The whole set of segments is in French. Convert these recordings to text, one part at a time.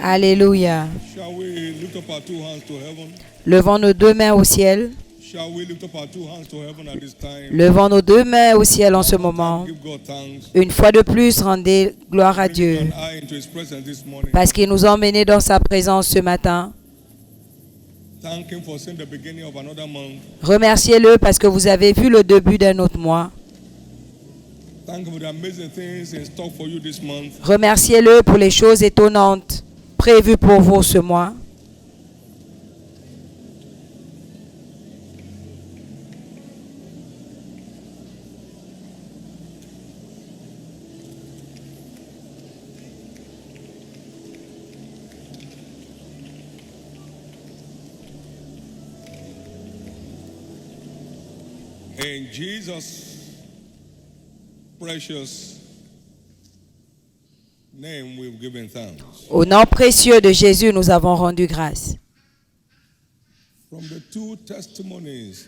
Alléluia. Shall we lift up our two hands to heaven? Levons nos deux mains au ciel. Shall we lift up our two hands to heaven at this time? Levons nos deux mains au ciel en ce moment. Give God thanks. Une fois de plus, rendez gloire à Dieu. Bring an eye into His presence this morning. Parce qu'il nous a emmenés dans sa présence ce matin. Thank Him for seeing the beginning of another month. Remerciez-le parce que vous avez vu le début d'un autre mois. Thank Him for the amazing things in stock for you this month. Remerciez-le pour les choses étonnantes prévues pour vous ce mois. In Jesus' precious name, we've given thanks. Au nom précieux de Jésus, nous avons rendu grâce. From the two testimonies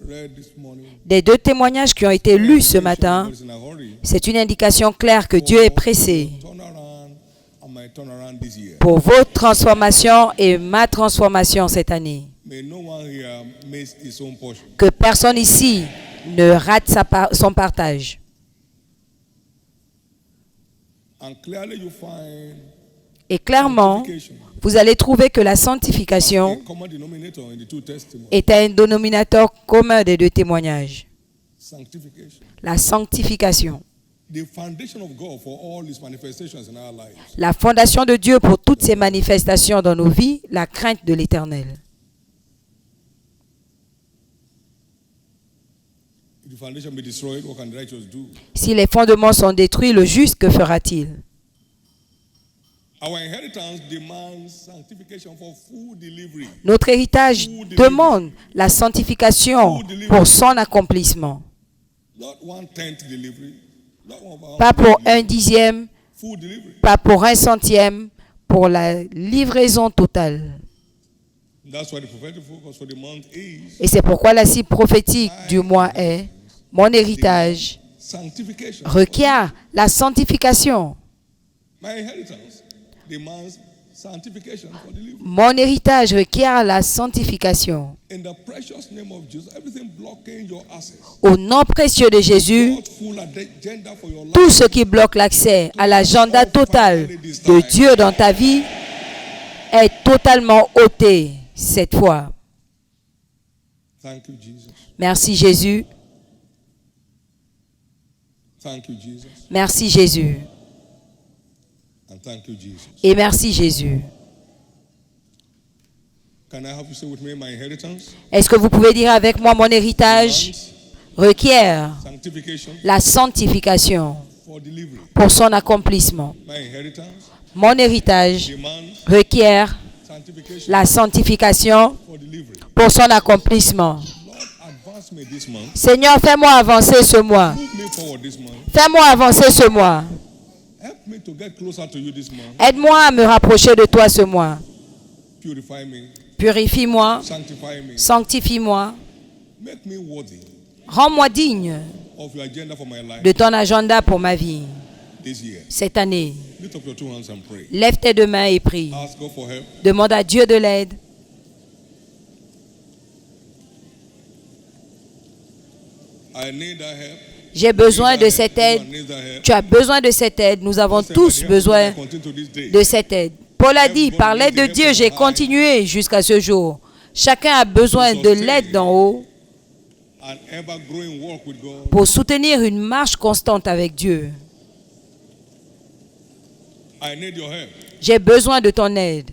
read this morning, Des deux témoignages qui ont été lus ce matin, God is in a hurry c'est une indication claire que Dieu est pressé turn around and my turn around this year. pour votre transformation et ma transformation cette année. May no one here miss his own portion. Que personne ici ne rate son partage. And clearly you find Et clairement, vous allez trouver que la a sanctification common denominator in the two testimonies. est un dénominateur commun des deux témoignages. Sanctification. La sanctification. The foundation of God for all His manifestations in our lives. La fondation de Dieu pour toutes ces manifestations dans nos vies, la crainte de l'Éternel. If the foundation be destroyed, what can the righteous do? Si les fondements sont détruits, le juste, que fera-t-il? Our inheritance demands sanctification for full delivery. Notre héritage demande la sanctification pour son accomplissement. Not 1/10 delivery. Not one Pas pour un dixième, full delivery. pas pour un centième, pour la livraison totale. That's why the prophetic focus for the month is Et c'est pourquoi la cible prophétique du mois est « Mon héritage sanctification. requiert la sanctification. My inheritance demands sanctification for delivery. Mon héritage requiert la sanctification. In the precious name of Jesus, everything blocking your access, Au nom précieux de Jésus, God's full agenda for your life, tout ce qui bloque l'accès à l'agenda total de Dieu dans ta vie est totalement ôté cette fois. Thank you, Jesus. Merci Jésus. Thank you, Jesus. Merci Jésus. And thank you, Jesus. Et merci Jésus. Can I have you say with me, my inheritance Est-ce que vous pouvez dire avec moi, mon héritage requiert sanctification la sanctification for delivery. pour son accomplissement. My inheritance Mon héritage demands requiert sanctification la sanctification for delivery. pour son accomplissement. Lord, advance me this month. Seigneur, fais-moi avancer ce mois. Move me forward this month. Fais-moi avancer ce mois. Help me to get closer to you this month. Aide-moi à me rapprocher de toi ce mois. Purify me. Purifie-moi, Sanctify me. sanctifie-moi, Make me worthy rends-moi digne of your agenda for my life de ton agenda pour ma vie this year. cette année. Lift up your two hands and pray. Lève tes deux mains et prie. Ask God for help. Demande à Dieu de l'aide. I need that help. J'ai besoin de cette aide. Everyone needs that help. Tu as besoin de cette aide. Nous avons tous besoin Continue to this day. de cette aide. Paul a dit, par l'aide de Dieu, j'ai continué jusqu'à ce jour. Chacun a besoin de l'aide d'en haut An ever-growing walk with God. pour soutenir une marche constante avec Dieu. I need your help. J'ai besoin de ton aide.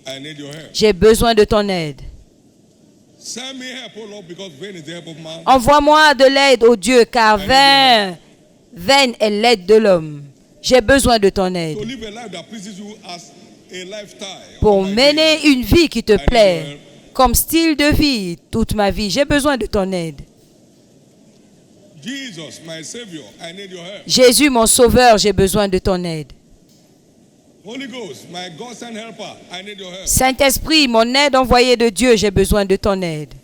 I need your help. J'ai besoin de ton aide. Send me help, oh Lord, because vain is the help of man. Envoie-moi de l'aide, ô Dieu, car vaine est l'aide de l'homme. J'ai besoin de ton aide To live a life that pleases you as a lifestyle. pour all my mener days. une vie qui te plaît comme style de vie toute ma vie. J'ai besoin de ton aide. Jesus, my Savior, I need your help. Jésus, mon sauveur, j'ai besoin de ton aide. Holy Ghost, my God sent helper, I need your help. Saint-Esprit, mon aide envoyée de Dieu, j'ai besoin de ton aide.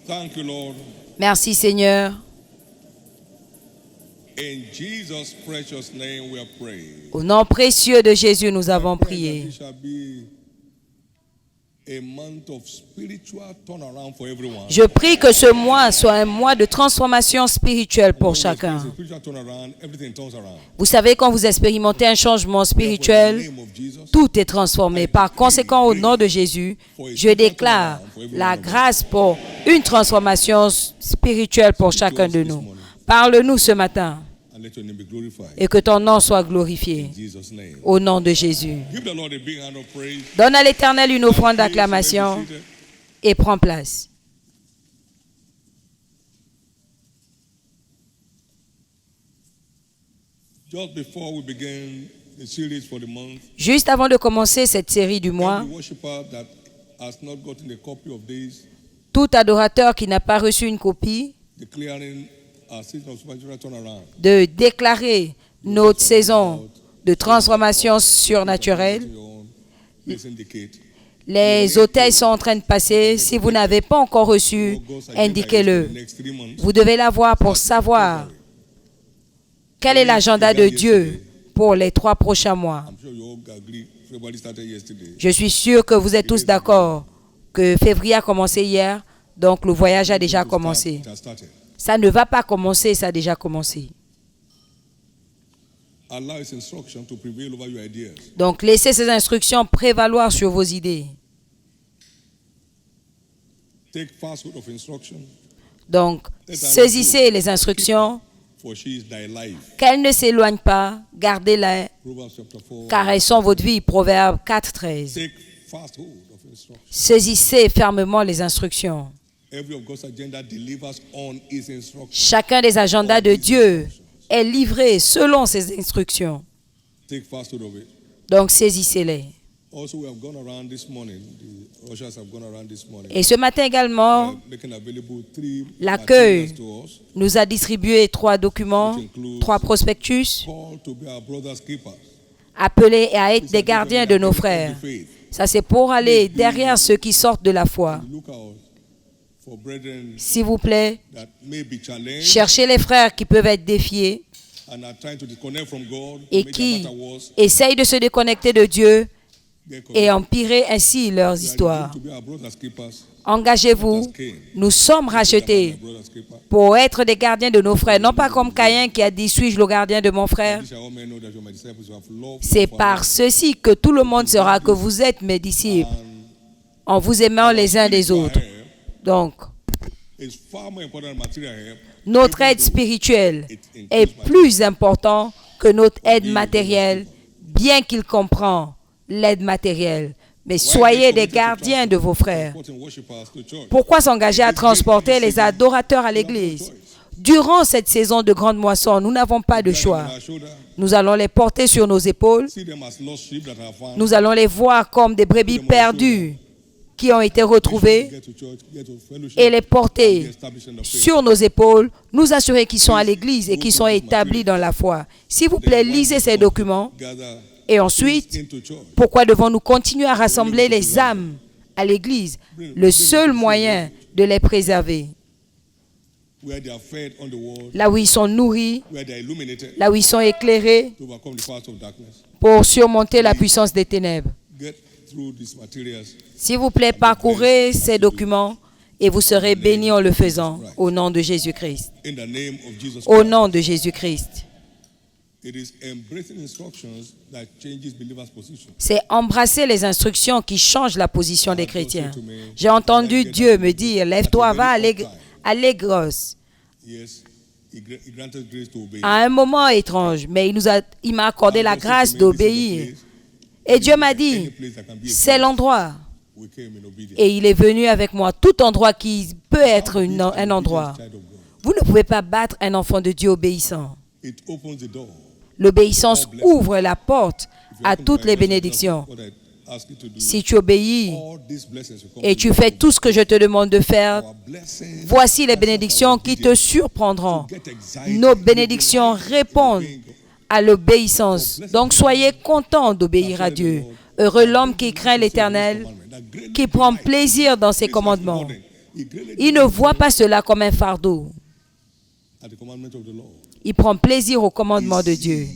Thank you, Lord. Merci Seigneur. In Jesus' precious name we are praying. Au nom précieux de Jésus, nous avons prié. It shall be a month of spiritual turnaround for everyone. Je prie que ce mois soit un mois de transformation spirituelle pour chacun. Spiritual turnaround, everything turns around. Vous savez, quand vous expérimentez un changement spirituel, In the name of Jesus, tout est transformé. Par conséquent, au nom de Jésus, je déclare la grâce pour une transformation spirituelle pour chacun de nous. Parle-nous ce matin and let your name be glorified. et que ton nom soit glorifié. In Jesus' name. Au nom de Jésus. Give the Lord a big hand of praise. Donne à l'Éternel une offrande Please, you may d'acclamation be seated. et prends place. Just before we begin the series for the month, Juste avant de commencer cette série du mois, every worshiper that has not gotten a copy of this, tout adorateur qui n'a pas reçu une copie, declaring our season of supernatural turnaround. de déclarer notre saison de transformation surnaturelle. Please indicate. Les hôtels sont en train de passer. Si vous n'avez pas encore reçu, God's agenda is for indiquez-le. the next 3 months. Vous devez l'avoir pour savoir quel est l'agenda de Dieu pour les 3 prochains mois. I'm sure you all agree. February started yesterday. Je suis sûr que vous êtes tous d'accord que février a commencé hier, donc le voyage a déjà commencé. It has started. Ça ne va pas commencer, ça a déjà commencé. Allow His instruction to prevail over your ideas. Donc laissez ces instructions prévaloir sur vos idées. Take fast hold of instruction, Donc saisissez les instructions, for she is thy life. qu'elles ne s'éloignent pas, gardez-les, Proverbs chapter 4. car elles sont votre vie. Proverbe 4:13. Take fast hold of instruction. Saisissez fermement les instructions. Every of God's agenda delivers on His instruction. Chacun des agendas de Dieu est livré selon ses instructions. Take fast hold of it. Donc saisissez-les. Also, we have gone around this morning. The ushers have gone around this morning. Et ce matin également, Making available 3 l'accueil materials to us. nous a distribué 3 documents, 3 prospectus, Call to be our brother's keeper. appelés à être des gardiens de nos frères. Ça, c'est pour aller derrière ceux qui sortent de la foi. Look out for brethren S'il vous plaît, that may be challenged cherchez les frères qui peuvent être défiés and are trying to disconnect from God, et make qui their matter worse. essayent de se déconnecter de Dieu Get et connected. empirer ainsi leurs We are histoires. redeemed to be our brother's keepers. Engagez-vous. Nous sommes rachetés Our brother's keeper. pour être des gardiens de nos frères. Non pas comme Caïn qui a dit « Suis-je le gardien de mon frère This shall all men know that you are my disciples who have love ?» C'est par ceci que tout le monde saura que vous êtes mes disciples, en vous aimant les uns des autres. Donc, It's far more important than material help. notre aide spirituelle est plus importante que notre aide matérielle, bien qu'il comprend l'aide matérielle. Mais soyez des gardiens de vos frères. Supporting worshipers to church. Pourquoi s'engager à transporter les adorateurs à l'église? Durant cette saison de grande moisson, nous n'avons pas de choix. On our shoulder, Nous allons les porter sur nos épaules. see them as lost sheep that are found. Nous allons les voir comme des brebis perdues qui ont été retrouvées Get to church, get to fellowship, et les be porter established in the faith. sur nos épaules, nous assurer qu'ils sont à l'église et qu'ils sont établis dans la foi. S'il vous plaît, lisez ces documents Gather et ensuite, into church. pourquoi devons-nous continuer à rassembler les âmes à l'église? Le seul moyen de les préserver, Where they are fed on the word, là où ils sont nourris, where they are illuminated là où ils sont éclairés to overcome the powers of darkness. pour surmonter la puissance des ténèbres. Get through these materials. S'il vous plaît, parcourez ces documents et vous serez bénis en le faisant, au nom de Jésus-Christ. In the name of Jesus Au Christ. nom de Jésus-Christ. It is embracing instructions that changes believers' position. C'est embrasser les instructions qui changent la position des chrétiens. J'ai entendu Dieu me dire, lève-toi, va à l'Égros. Yes, he granted grace to obey. À un moment étrange, mais il m'a accordé la grâce d'obéir. Et Dieu m'a dit, Any place that can be a c'est l'endroit. we came in obedience. Et il est venu avec moi. Tout endroit qui peut être un endroit. Child of God. Vous ne pouvez pas battre un enfant de Dieu obéissant. It opens the door. L'obéissance ouvre la porte à toutes les bénédictions. What I ask you to do. Si tu obéis All these blessings will come et to tu you. fais tout ce que je te demande de faire, Our blessings voici les bénédictions qui te surprendront. get excited. Nos bénédictions répondent à l'obéissance. Donc soyez contents d'obéir à Dieu. Heureux l'homme qui craint l'Éternel, qui prend plaisir dans ses commandements. He greatly Il ne voit pas cela comme un fardeau. at the commandment of the Lord. Il prend plaisir au commandement de Dieu.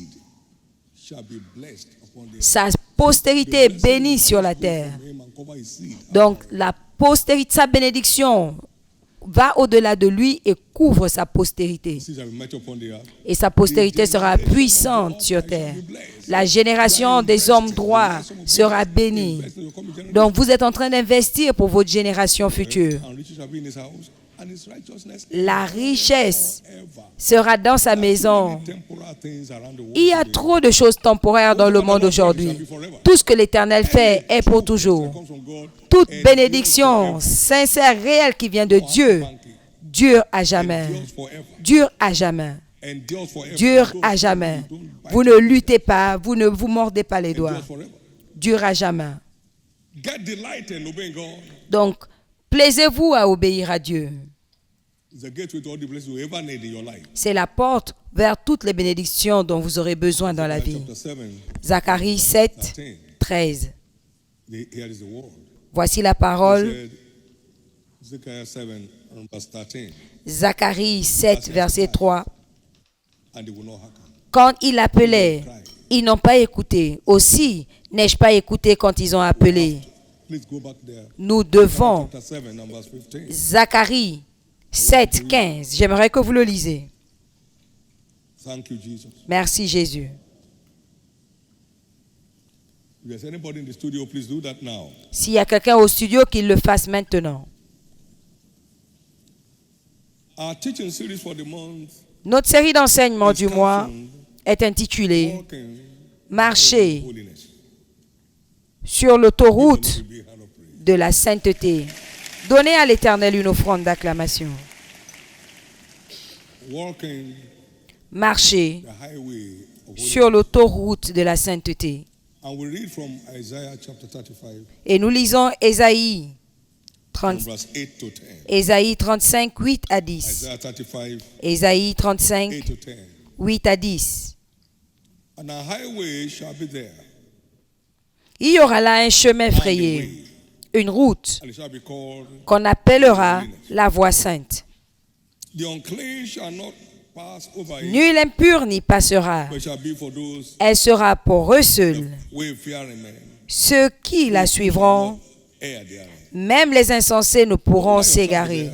Shall be blessed upon the Sa postérité est bénie sur la terre. him and cover his seed. Donc, la postérité, sa bénédiction va au-delà de lui et couvre sa postérité. Seed shall be met upon the earth. Et sa postérité sera puissante sur terre. La génération des hommes droits sera bénie. Donc, vous êtes en train d'investir pour votre génération future. And riches shall be in his house, and his righteousness La richesse ever. sera dans sa maison. Temporal things around the world. Il y a trop de choses temporaires dans le monde aujourd'hui. Tout ce que l'Éternel fait est pour toujours. Comes from God. Toute bénédiction sincère, réelle qui vient de Dieu, dure à jamais. Endures forever. Dure à jamais. Endures forever. Dure à jamais. Vous ne luttez pas, vous ne vous mordez pas les doigts. Endures forever. Dure à jamais. Get delight in obeying God. Donc, plaisez-vous à obéir à Dieu. It's a gateway to all the blessings you ever need in your life. C'est la porte vers toutes les bénédictions dont vous aurez besoin dans la vie. Chapter 7, Zacharie 7, 13. 13. Here is the word. Voici la He parole. said, Zechariah 7 and verse 13. Zacharie 7, verset 3. And they will not hearken. Quand ils appelaient, ils n'ont pas écouté. Aussi, n'ai-je pas écouté quand ils ont appelé? Please go back there. Nous devons. Chapter 7 and verse 15. Zacharie 7, 15. J'aimerais que vous le lisez. Thank you, Jesus. Merci Jésus. If there's anybody in the studio, please do that now. S'il y a quelqu'un au studio, qu'il le fasse maintenant. Our teaching series for the month Notre série d'enseignements is du mois captioned est intitulée Walking Marcher in Holiness. sur l'autoroute To be a hand of praise. de la sainteté. Donnez à l'Éternel une offrande d'acclamation. Walking Marcher the highway of holiness. sur l'autoroute de la sainteté. And we read from Isaiah chapter 35, Et nous lisons Ésaïe from 30 verse 8 to 10. Ésaïe 35, 8 à 10. Isaiah 35, Ésaïe 35, 8 to 10. 8 à 10. And a highway shall be there, Il y aura là un chemin and the frayé, way, une route and it shall be called, qu'on appellera la voie sainte. the unclean shall not pass over it, Nul impur n'y passera. but shall be for those Elle sera pour eux seuls. wayfaring men, Ceux qui la suivront, err therein. même les insensés ne pourront s'égarer.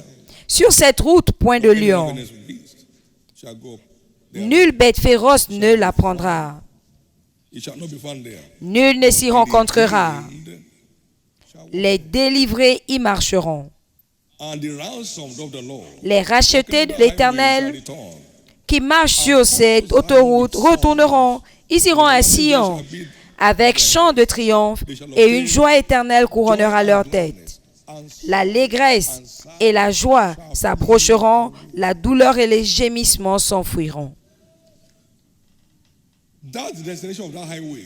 Sur cette route, point de Any lion. ravenous beast shall go up there. Nulle bête féroce ne la prendra. It shall not be found there. Nul ne s'y rencontrera. And shall walk. Les délivrés y marcheront. And the ransomed of the Lord, Les rachetés de walking on the highway l'Éternel shall return. qui marchent sur cette autoroute retourneront. Ils iront à Sion avec chant de triomphe et une joie éternelle couronnera leur tête. And L'allégresse et la joie s'approcheront, la douleur et les gémissements s'enfuiront. that's the destination of that highway.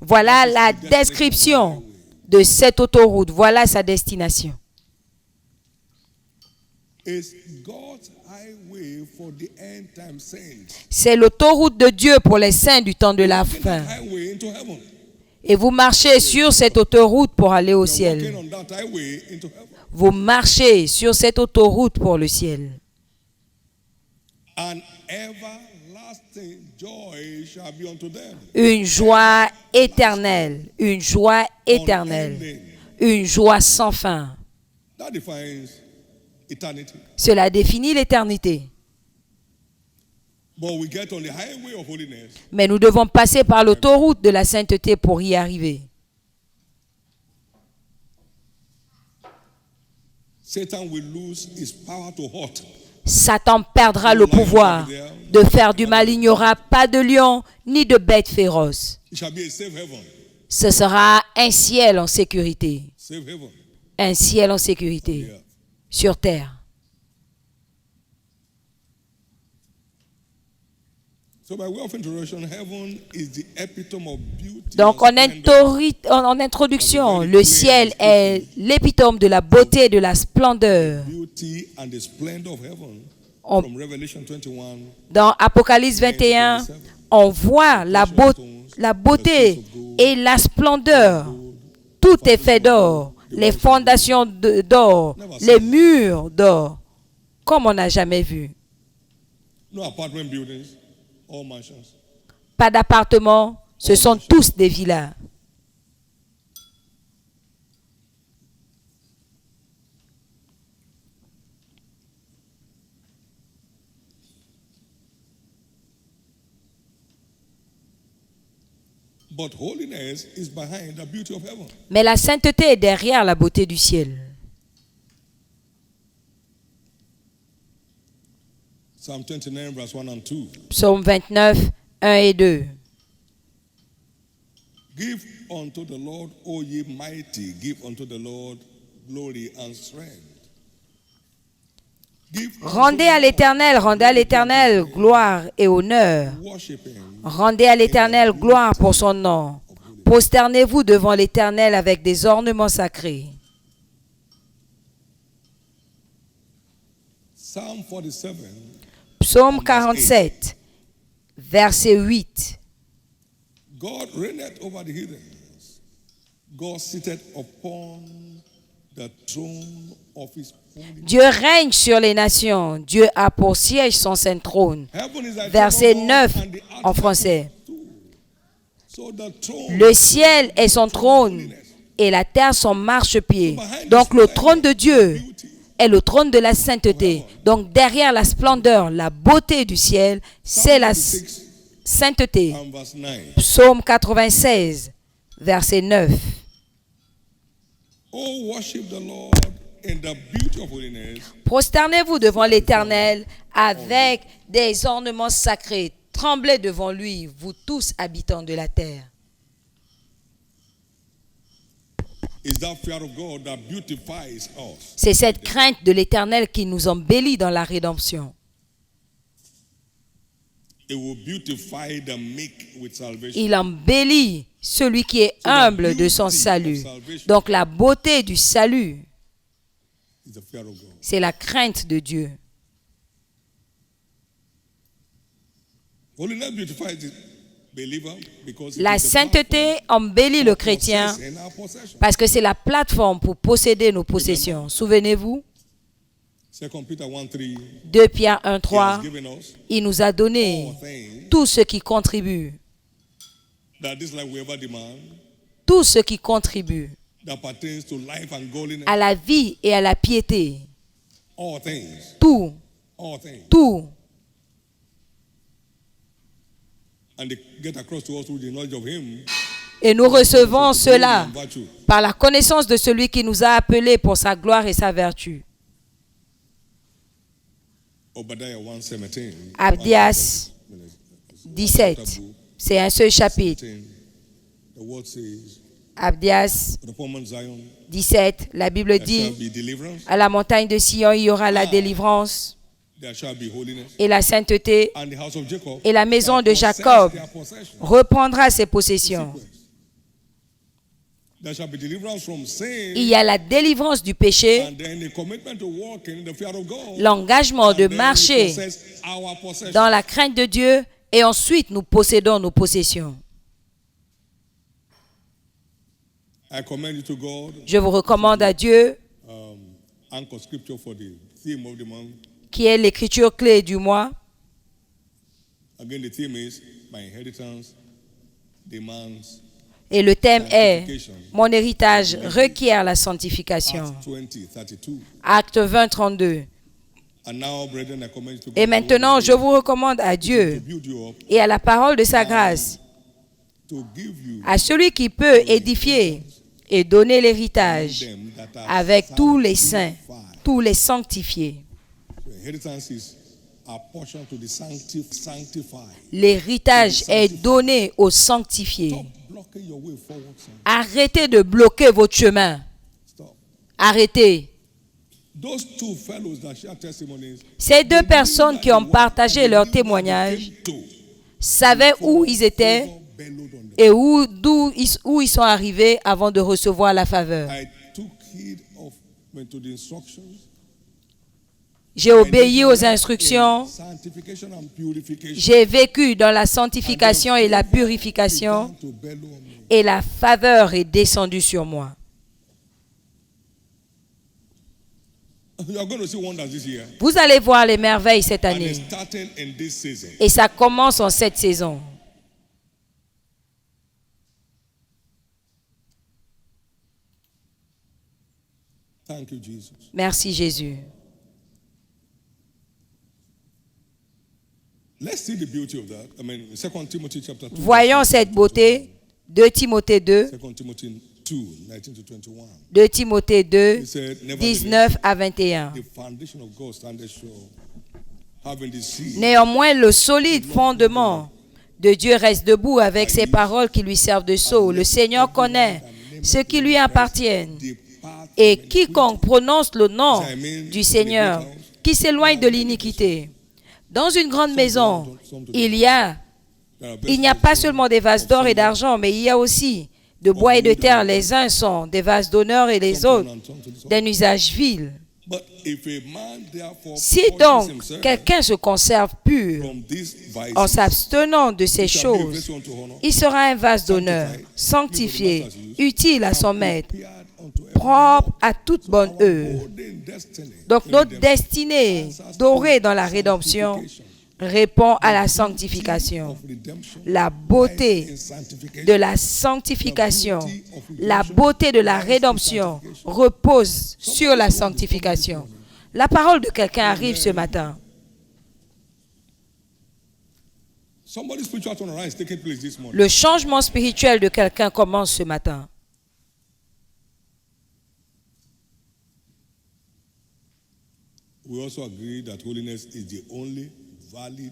Voilà la description de cette autoroute. Voilà sa destination. It's God's highway for the end time saints. C'est l'autoroute de Dieu pour les saints du temps de la fin. Highway into heaven. Et vous marchez sur cette autoroute pour aller au Walking ciel. on that highway into heaven. Vous marchez sur cette autoroute pour le ciel. An everlasting joy shall be unto them. Une joie éternelle, une joie éternelle, une joie sans fin. That defines eternity. Cela définit l'éternité. But we get on the highway of holiness. Mais nous devons passer par l'autoroute de la sainteté pour y arriver. Satan will lose his power to hurt. Satan perdra le pouvoir de faire du mal. Il n'y aura pas de lion ni de bête féroce. It shall be a safe heaven. Ce sera un ciel en sécurité. Safe heaven. Un ciel en sécurité sur terre. So by way of introduction, heaven is the epitome of beauty. Donc and splendor. en introduction, le ciel est l'épitome de la beauté et de la splendeur. Beauty and the splendor of heaven. On- From Revelation 21. Dans Apocalypse 21, on voit la beauté et la splendeur. Tout est fait d'or. Les fondations d'or, les murs d'or, comme on n'a jamais vu. No apartment buildings, all mansions. Pas d'appartements, ce sont tous des villas. But holiness is behind the beauty of heaven. Mais la sainteté est derrière la beauté du ciel. Psalm 29, verse 1 and 2. Psaume 29, 1 et 2. Give unto the Lord, O ye mighty, give unto the Lord glory and strength. Rendez à l'Éternel gloire et honneur. Worship him. Rendez à l'Éternel gloire pour son nom. Prosternez-vous devant l'Éternel avec des ornements sacrés. Psalm 47. Psaume 47, verset 8. God reigneth over the heathens. God sitteth upon the throne of his holiness. Dieu règne sur les nations. Dieu a pour siège son saint trône. Heaven is thy Verset throne 9 and the earth en is thy français. footstool. So the throne Le ciel est son trône et la terre son marchepied. Donc le trône de Dieu est le trône de la sainteté. Donc derrière la splendeur, la beauté du ciel, c'est la sainteté. and verse 9. Psaume 96, verset 9. Oh, worship the Lord in the beauty of holiness. Prosternez-vous devant l'Éternel avec des ornements sacrés. Tremblez devant lui, vous tous habitants de la terre. Is that fear of God that beautifies us. C'est cette crainte de l'Éternel qui nous embellit dans la rédemption. It will beautify the meek with salvation. Il embellit celui qui est humble de son salut. Donc la beauté du salut, Is the fear of God. c'est la crainte de Dieu. Holiness beautifies the believer because it La is the sainteté embellit le chrétien platform in our possession. parce que c'est la plateforme pour posséder nos possessions. Souvenez-vous, 2 Peter 1:3. 2 Pierre 1, He has 3, given us il nous a donné all things tout ce qui contribue, that this life will ever demand, tout ce qui contribue that pertains to life and godliness. à la vie et à la piété. All things. Tout, All things. tout. And they get across to us through the knowledge of him. Et nous recevons cela And virtue. par la connaissance de celui qui nous a appelés pour sa gloire et sa vertu. Obadiah 1:17. Abdias 17, c'est un seul chapitre. The word says, Abdias but upon Mount Zion 17, la Bible there shall dit, be deliverance, à la montagne de Sion, il y aura la délivrance there shall be holiness, et la sainteté, and the house of Jacob et la maison shall de possess Jacob their possession. reprendra ses possessions. There shall be deliverance from sin, Il y a la délivrance du péché, and then the commitment to walk in the fear of God, l'engagement de and then we marcher possess our possession. dans la crainte de Dieu et ensuite nous possédons nos possessions. I commend you to God. Je vous recommande à Dieu, Anchor scripture for the theme of the month. qui est l'écriture clé du mois. Again, the theme is my inheritance demands. Et le thème est « Mon héritage requiert la sanctification Acts 20:32. » Acte 20, 32. And now, brethren, I commend you to God. Et maintenant, je vous recommande à to Dieu build you up, et à la parole de sa grâce, to give you à celui qui peut édifier et donner l'héritage them that are avec tous les saints, sanctified. tous les sanctifiés. So inheritance is our portion to the sanctified. L'héritage est donné aux sanctifiés. Stop blocking your way forward, son. Arrêtez de bloquer votre chemin. Stop. Arrêtez. Those two fellows that share testimonies, Ces deux personnes qui ont partagé leur témoignage savaient où ils étaient et où ils sont arrivés avant de recevoir la faveur. I took heed of to the instructions. J'ai obéi aux instructions. Sanctification and purification. J'ai vécu dans la sanctification et la purification To bellow on me. et la faveur est descendue sur moi. You are going to see wonders this year. Vous allez voir les merveilles cette And année. it's starting in this season. Et ça commence en cette saison. Thank you, Jesus. Merci Jésus. Let's see the beauty of that. I mean, 2 Timothy chapter 2. Voyons cette beauté. 2 Timothée 2. 2 Timothy 2, 19 to 21. 2 Timothée 2, He said, 19 à 21. the foundation of God standeth sure, having the seed. Néanmoins, le solide fondement de Dieu reste debout avec ses paroles qui lui servent de sceau. Le Seigneur connaît ceux qui lui appartiennent. Depart Et quiconque prononce le nom du Seigneur, qui s'éloigne de l'iniquité. Dans une grande maison, il n'y a pas seulement des vases d'or et d'argent, mais il y a aussi de bois et de terre. Les uns sont des vases d'honneur et les autres d'un usage vil. But if a man therefore Si purges donc himself quelqu'un se conserve pur from these vices, en s'abstenant de ces he shall be a choses, vessel unto honor, il sera un vase d'honneur, sanctifié, utile à son maître, prepared unto every propre à toute bonne œuvre. golden destiny. Donc notre destinée dorée dans la rédemption répond à la sanctification. Redemption, La beauté de la sanctification, la beauté de la rédemption repose sur la sanctification. La parole de quelqu'un arrive ce matin. somebody's spiritual turnaround is taking place this morning. Le changement spirituel de quelqu'un commence ce matin. We also agree that holiness is the only valid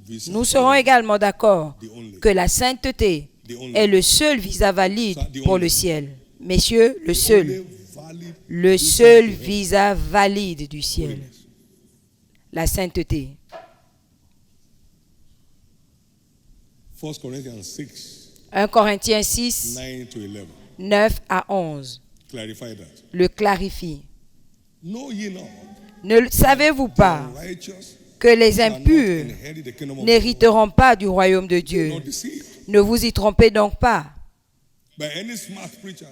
visa. Nous serons également d'accord The only. que la sainteté The only. est le seul visa valide pour le ciel. Messieurs, le seul. Only valid Le seul visa valide du ciel. La sainteté. 1 Corinthians 6, 1 Corinthiens 6, 9 to 11. 9 à 11 Clarify that. le clarifie. Know ye not, Ne le savez-vous pas the righteous que les shall not impurs inherit the kingdom of God? n'hériteront pas du royaume de Dieu? Not deceived Ne vous y trompez donc pas by any smart preacher,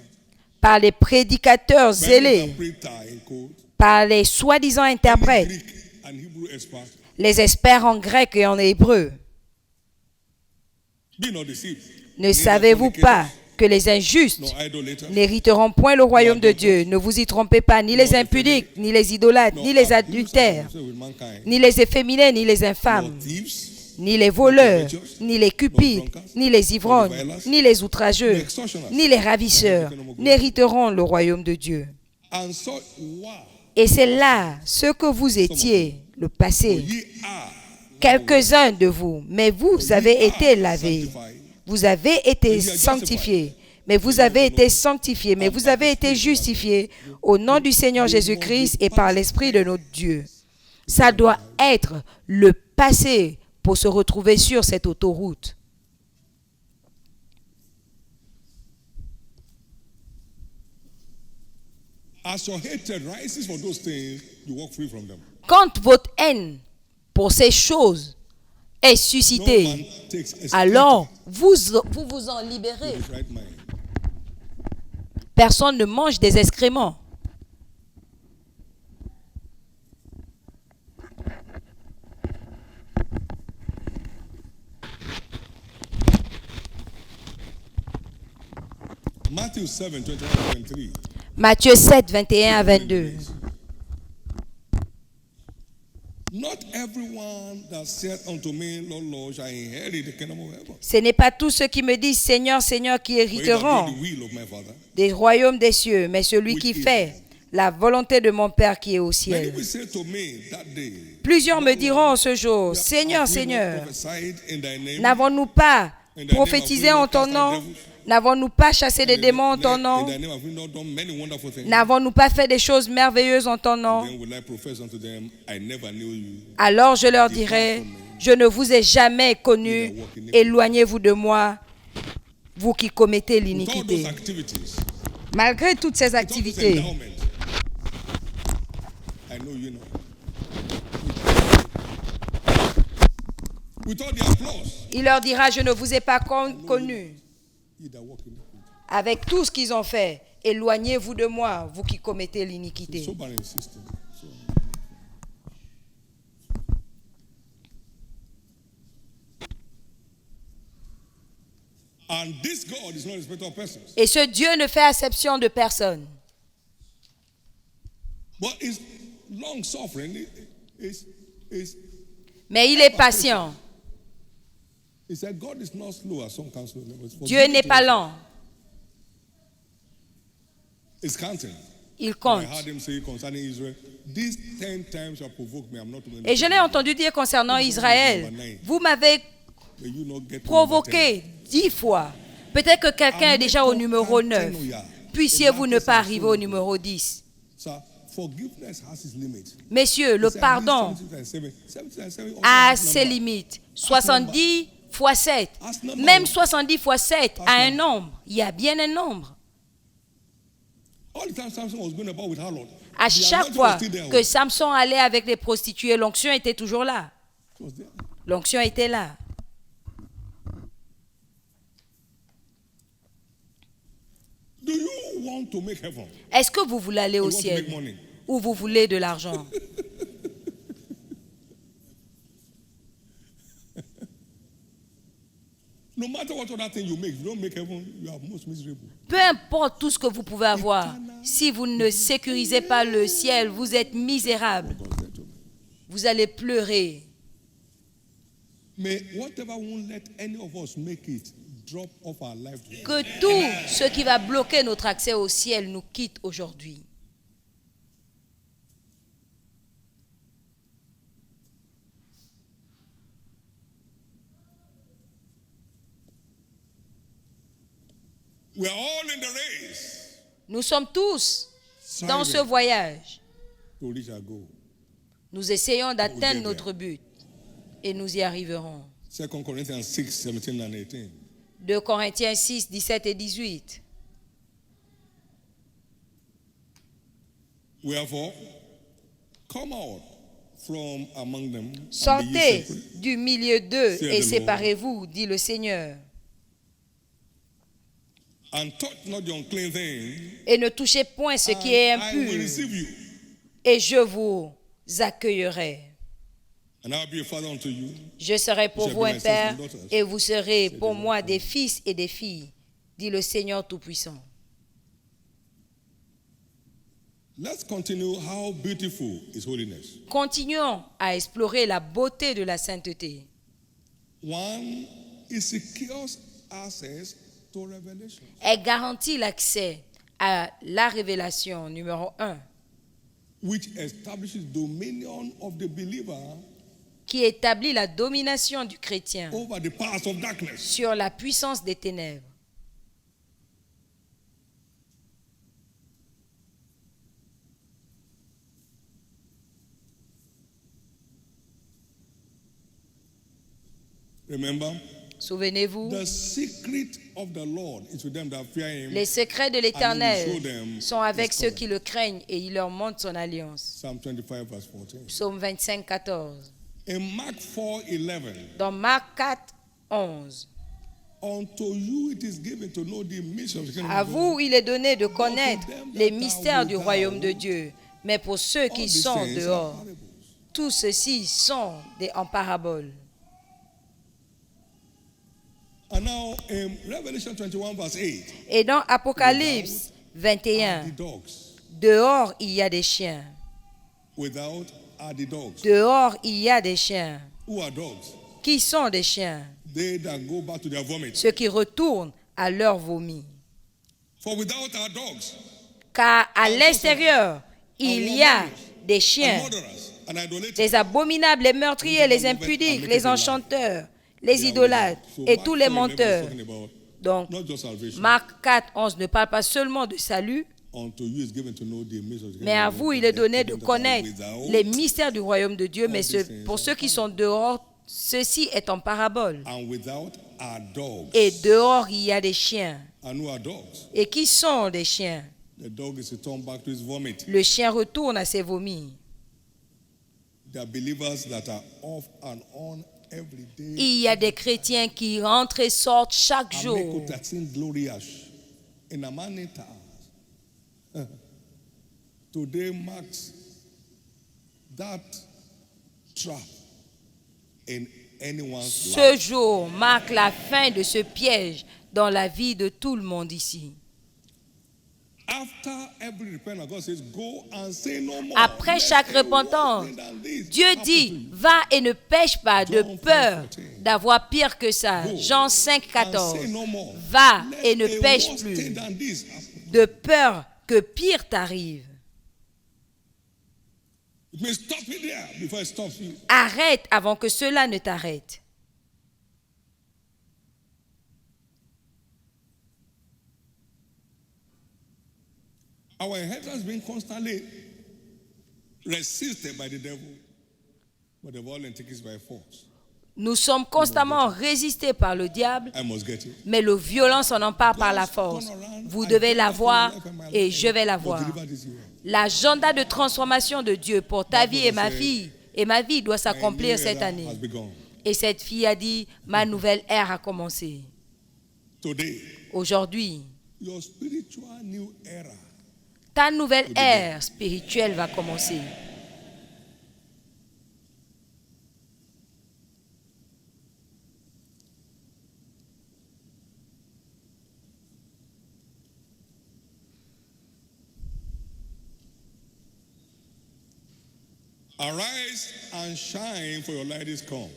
par les prédicateurs by any zélés, interpreter in quote, par les soi-disant any interprètes, Greek and Hebrew experts. les experts en grec et en hébreu. Be not deceived. Ne Neither savez-vous pas fornicators, que les injustes nor idolaters, n'hériteront point le royaume de Dieu? Ne vous y trompez pas, ni les impudiques, ni les idolâtres, nor ni les abusers of adultères, themselves with mankind, ni les efféminés, ni les infâmes, nor thieves, ni les voleurs, ni les cupides, ni les ivrognes, ni les outrageux, ni les ravisseurs n'hériteront le royaume de Dieu. and so wow, Et c'est là ce que vous étiez, le passé, ye are quelques-uns de vous, mais vous avez été lavés, sanctified, vous avez été sanctifiés, mais vous avez été sanctifiés, mais vous avez été justifiés au nom du Seigneur Jésus-Christ et par l'Esprit de notre Dieu. Ça doit être le passé pour se retrouver sur cette autoroute. as your hatred rises for those things, you walk free from them. Quand votre haine pour ces choses est No man suscitée, takes alors vous vous en libérez. his right mind. Personne ne mange des excréments. Matthew 7, 21 23. Matthieu 7, 21 à 22. Not everyone that saith unto me, Lord, Lord, shall inherit the kingdom of heaven. Ce n'est pas tous ceux qui me disent Seigneur, Seigneur qui But he that hériteront do the will of my Father. des royaumes des cieux, mais celui qui fait la volonté de mon Père qui est au Many ciel. will say to me that day, Plusieurs me diront ce jour, Seigneur, have we not Seigneur, prophesied in thy name? n'avons-nous pas In thy name prophétisé have we en not ton cast out nom? devils? N'avons-nous pas chassé des In démons en ton in nom? thy name have we not done many wonderful things? N'avons-nous pas fait des choses merveilleuses en ton nom? Then will I profess unto them, I never knew you. Alors je leur dirai, je ne vous ai jamais connus, éloignez-vous de moi, vous qui commettez With all those l'iniquité. activities, Malgré toutes ces with all those activités, endowments, I know you not. With all the applause, il leur dira, je ne vous ai pas connus. ye that walk in iniquity. Avec tout ce qu'ils ont fait, éloignez-vous de moi, vous qui commettez l'iniquité. So barren system. So And this God is not a respecter of persons. Et ce Dieu ne fait acception de personne. But his long suffering is Mais il est patient. he said God is not slow as some counsel. Dieu n'est pas lent. It's counting. Il compte. I heard him say concerning Israel, these 10 times you have provoked me, I'm not doing Et je l'ai entendu dire concernant Israël. Vous m'avez provoqué 10 fois. Peut-être que quelqu'un est déjà au numéro 9. Puissiez-vous ne pas arriver au numéro 10. Messieurs, le pardon a ses limites. 70 fois 7. Même 70 fois 7 a un nombre. Il y a bien un nombre. À chaque fois que Samson allait avec les prostituées, l'onction était toujours là. L'onction était là. Est-ce que vous voulez aller au ciel ou vous voulez de l'argent? Peu importe tout ce que vous pouvez avoir, si vous ne sécurisez pas le ciel, vous êtes misérable. Vous allez pleurer. Que tout ce qui va bloquer notre accès au ciel nous quitte aujourd'hui. Nous sommes tous dans ce voyage. Nous essayons d'atteindre notre but et nous y arriverons. 2 Corinthians 6, 17 and 18. 2 Corinthiens 6, 17 et 18. Wherefore, come out from among them. Sortez du milieu d'eux et séparez-vous, dit le Seigneur. And touch not the unclean thing, et ne touchez point ce qui est impur, et je vous accueillerai. And I'll be a father unto you. Je serai pour vous un père, et vous serez pour moi des fils et des filles, dit le Seigneur Tout-Puissant. Let's continue. How beautiful is holiness. Continuons à explorer la beauté de la sainteté. One, it secures access to revelation. Elle garantit l'accès à la révélation, numéro 1. Which establishes dominion of the believer qui établit la domination du chrétien over the powers of darkness. Sur la puissance des ténèbres. Remember, souvenez-vous, the secret of the Lord is with them that fear him, les secrets de l'Éternel sont avec ceux qui le craignent et il leur montre son alliance. Psalm 25, verse 14. Psaume 25, 14. In Mark 4, 11, dans Marc 4, 11. Unto you it is given to know the mystery of the kingdom à of God. vous, il est donné de connaître les mystères du royaume de Dieu. Mais pour ceux qui sont dehors, tous ceux-ci sont en paraboles. And now, in Revelation 21, verse 8, et dans Apocalypse 21, dehors il y a des chiens. Without are the dogs. Dehors il y a des chiens. Who are dogs? Qui sont des chiens? They that go back to their vomit. Ceux qui retournent à leur vomi. For without are dogs. Car à l'extérieur, il y a des chiens, des abominables, les meurtriers, les impudiques, les enchanteurs, les idolâtres et tous les menteurs. Donc, Marc 4, 11 ne parle pas seulement de salut, mais à vous, il est donné de connaître les mystères du royaume de Dieu, mais pour ceux qui sont dehors, ceci est en parabole. Et dehors, il y a des chiens. Et qui sont des chiens? Le chien retourne à ses vomis. Il y a des chrétiens qui rentrent et sortent chaque jour. Today marks that trap in anyone's Ce jour marque la fin de ce piège dans la vie de tout le monde ici. After every repentance, God says, go and say no more. Après chaque repentance, Dieu dit, va et ne pêche pas de peur d'avoir pire que ça. Jean 5, 14. Va et ne pêche plus de peur que pire t'arrive. Arrête avant que cela ne t'arrête. Our inheritance being constantly resisted by the devil, but the violent take it by force. Nous sommes constamment résistés par le diable, I must get it. mais le violent s'en empare par la force. Vous devez l'avoir et je vais l'avoir. L'agenda de transformation de Dieu pour ta vie et ma vie doit s'accomplir cette année. Et cette fille a dit, ma nouvelle ère a commencé. Aujourd'hui, Your spiritual new era ta nouvelle ère spirituelle va commencer. Arise and shine, for your light is come.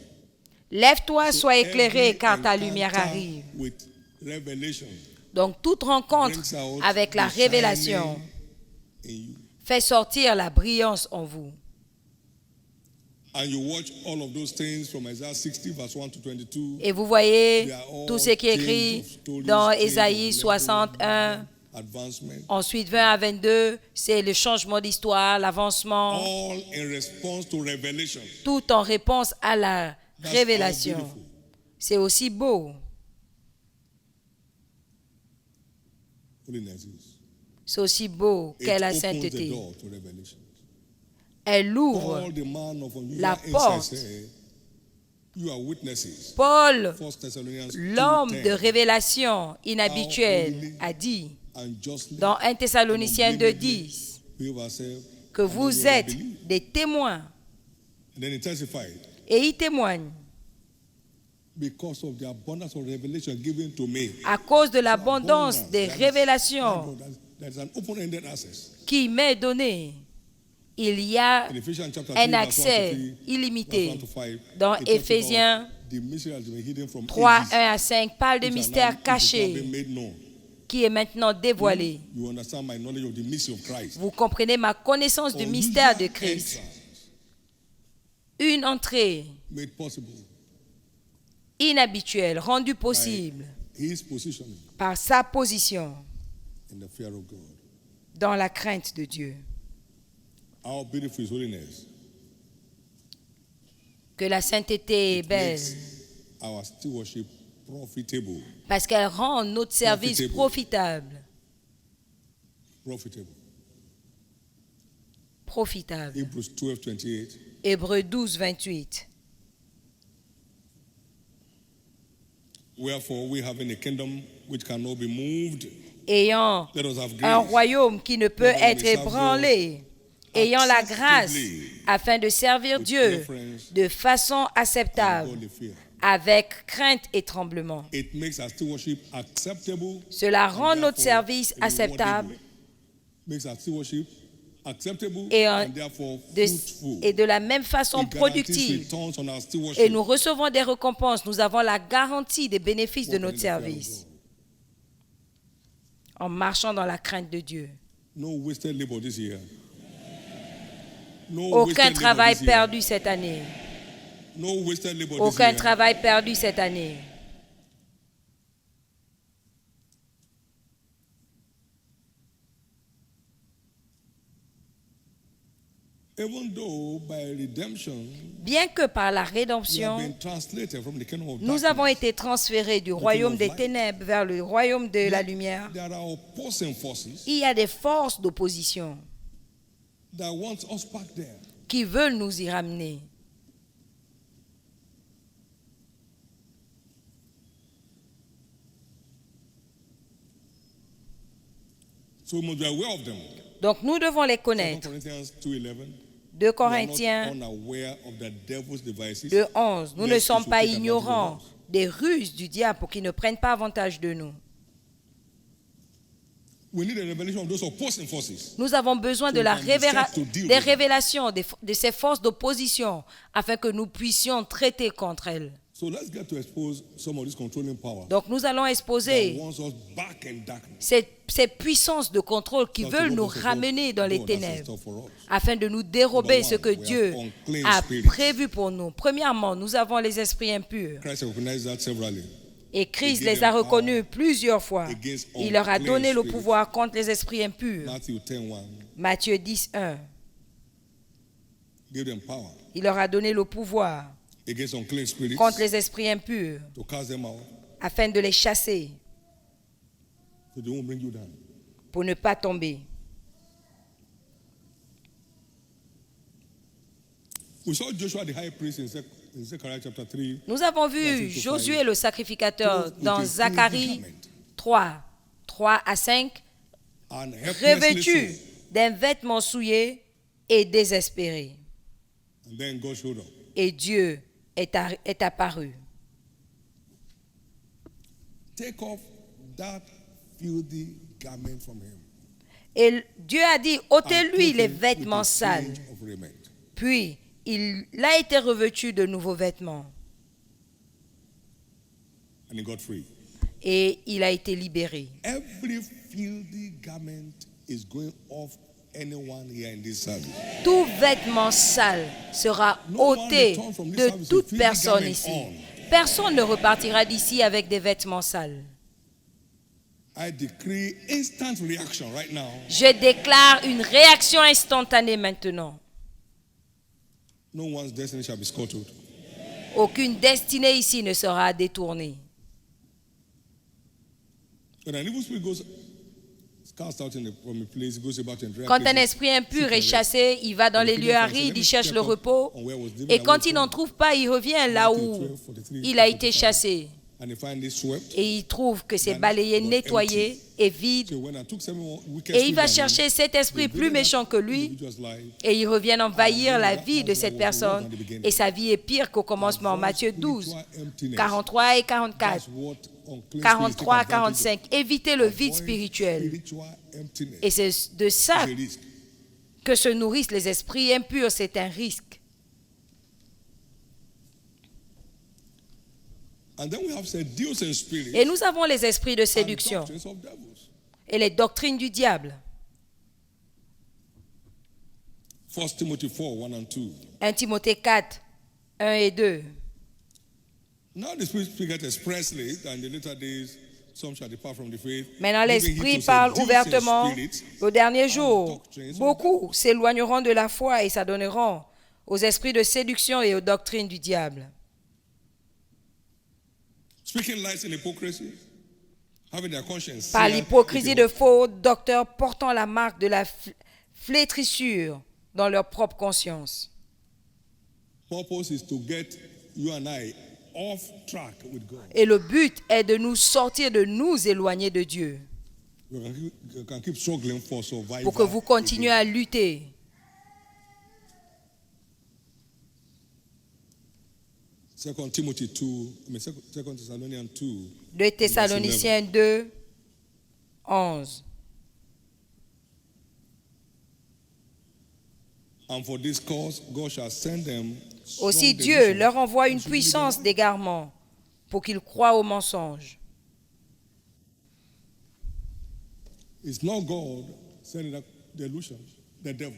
Lève-toi, sois éclairé, car ta lumière arrive. With revelation Donc, toute rencontre avec la révélation fait sortir la brillance en vous. And you watch all of those things from Isaiah 60, verse 1 to 22. Et vous voyez tout ce qui est écrit dans Ésaïe 61. Advancement. Ensuite, 20 à 22, c'est le changement d'histoire, l'avancement. All in response to revelation. Tout en réponse à la That's révélation. how beautiful. C'est aussi beau. Holiness is. C'est aussi beau It qu'est la opens the sainteté. door to revelation. Elle ouvre Paul, the man of unusual la insight, porte. said, you are witnesses. Paul, 1 Thessalonians l'homme 2:10. de révélation inhabituelle, a dit And justly dans 1 Thessaloniciens 2:10 behave ourselves que among vous those that êtes believe. des témoins. And then he testified, Et il témoigne because of the abundance of revelation given to me. à cause de l'abondance des révélations There's an open-ended access. qui m'est donnée. Il y a In Ephesians chapter 3, un verse 1 accès to 3, verse illimité. 1 to 5, Dans it talks about Éphésiens the mystery has been hidden from 3, ages, 1 à 5 parle de which are mystères now- which is now cachés been made known. qui est maintenant dévoilé. You understand my knowledge of the mystery of Christ. Vous comprenez ma connaissance du mystère de Christ. Une entrée Made possible inhabituelle, rendue by possible his positioning par sa position in the fear of God. dans la crainte de Dieu. How beautiful is holiness. Que la sainteté est belle Makes our stewardship profitable. parce qu'elle rend notre service profitable. Profitable. Profitable. Hebrews 12:28. Hébreux 12, 28. Wherefore, we having a kingdom which cannot be moved, Ayant let us have un grace. royaume qui ne peut être ébranlé, ayant la grâce afin de servir Dieu de façon acceptable, Godly fear. avec crainte et tremblement. It makes our stewardship acceptable. Cela rend and notre therefore service rewardable. acceptable Makes our stewardship acceptable et, and therefore fruitful. et de la même façon It guarantees productive. returns on our Et stewardship. nous recevons des récompenses. Nous avons la garantie des bénéfices de notre service en marchant dans la crainte de Dieu. No wasted labor this year. No Aucun wasted labor travail this year. perdu cette année. No wasted labor this Aucun year. travail perdu cette année. Even though by redemption Bien que par la we have rédemption, been translated from the kingdom of nous avons darkness, été transférés du royaume des ténèbres vers le royaume de la lumière. there are opposing forces Il y a des forces d'opposition that want us back there. qui veulent nous y ramener. So we must be aware of them. Donc nous devons les 2 connaître. Corinthians 2:11. 2 We are Corinthiens not unaware of the devil's devices. 2, 11. Nous ne lest we sommes should pas take advantage of ignorants us. des ruses du diable pour qu'il ne prenne pas avantage de nous. We need a revelation of those opposing forces. Nous avons besoin de la des révélations de ces forces d'opposition afin que nous puissions traiter contre elles. So let's get to expose some of these controlling powers Donc nous allons that exposer wants us back in darkness. ces puissances de contrôle qui veulent nous ramener dans les ténèbres afin de nous dérober ce que Dieu a prévu pour nous. Premièrement, nous avons les esprits impurs. Christ recognized that severally. Et Christ les a reconnus plusieurs fois. Il leur a donné le pouvoir contre les esprits impurs. Matthew 10:1. Matthieu 10, 1. Give them power Il leur a donné le pouvoir against unclean spirits contre les esprits impurs to cast them out, afin de les chasser so they won't bring you down. pour ne pas tomber. We saw Joshua the high priest in Zechariah chapter 3. Nous avons vu Josué le sacrificateur dans Zacharie 3, 3 à 5, And helplessly revêtu so. d'un vêtement souillé et désespéré. And then God showed up. Et Dieu est apparu. Take off that filthy garment from him. Et Dieu a dit, And ôtez-lui clothe les him with vêtements a sales. change of raiment. Puis, il a été revêtu de nouveaux vêtements. And he got free. Et il a été libéré. Every filthy garment is going off anyone here in this service. Tout vêtement sale sera ôté de toute personne ici. Personne ne repartira d'ici avec des vêtements sales. I decree instant reaction right now. Je déclare une réaction instantanée maintenant. No one's destiny shall be scuttled. Aucune destinée ici ne sera détournée. When an evil spirit goes cast out from a place, it goes about to dry Quand un places, esprit impur seek est rest. chassé, il va dans les lieux arides, il cherche le repos. Et quand il n'en trouve pas, il revient là où il a été chassé. And they find it swept. Et il trouve que c'est balayé, nettoyé et vide. So when I took 7 wicked Et il va spirits out of chercher cet esprit plus méchant que lui. individual's life, Et il revient envahir la vie de cette personne. Et sa vie est pire qu'au commencement. Matthieu 12, 43 et 44. that's what unclean 43 à spirits take advantage 45. Évitez le vide of. spirituel. Spiritual emptiness Et c'est de ça is a risk. que se nourrissent les esprits impurs. C'est un risque. And then we have seducing spirits Et nous avons les esprits de and séduction doctrines of devils. et les doctrines du diable. 1 Timothy 4, 1 and 2. 1 Timothée 4, 1 et 2. Now the Spirit speaketh expressly that in the later days some shall depart from the faith. Maintenant, giving heed l'Esprit to parle seducing ouvertement. spirits Au dernier and jour, doctrines of beaucoup s'éloigneront de la foi et s'adonneront aux esprits de séduction et aux doctrines du diable. speaking lies in hypocrisy, having their conscience Par seared l'hypocrisie with de a- faux docteurs portant la marque de la flétrissure dans leur propre conscience. Purpose is to get you and I off track with God. Et le but est de nous sortir, de nous éloigner de Dieu, You can keep struggling for survival. pour que vous continuez à lutter. Second Timothy 2, Second Thessalonians 2. 2 Thessaloniciens 2, 11. And for this cause, God shall send them Aussi strong Dieu delusion. leur envoie une Should we puissance believe d'égarement pour qu'ils croient au mensonge. that? It's not God sending that delusion, the devil.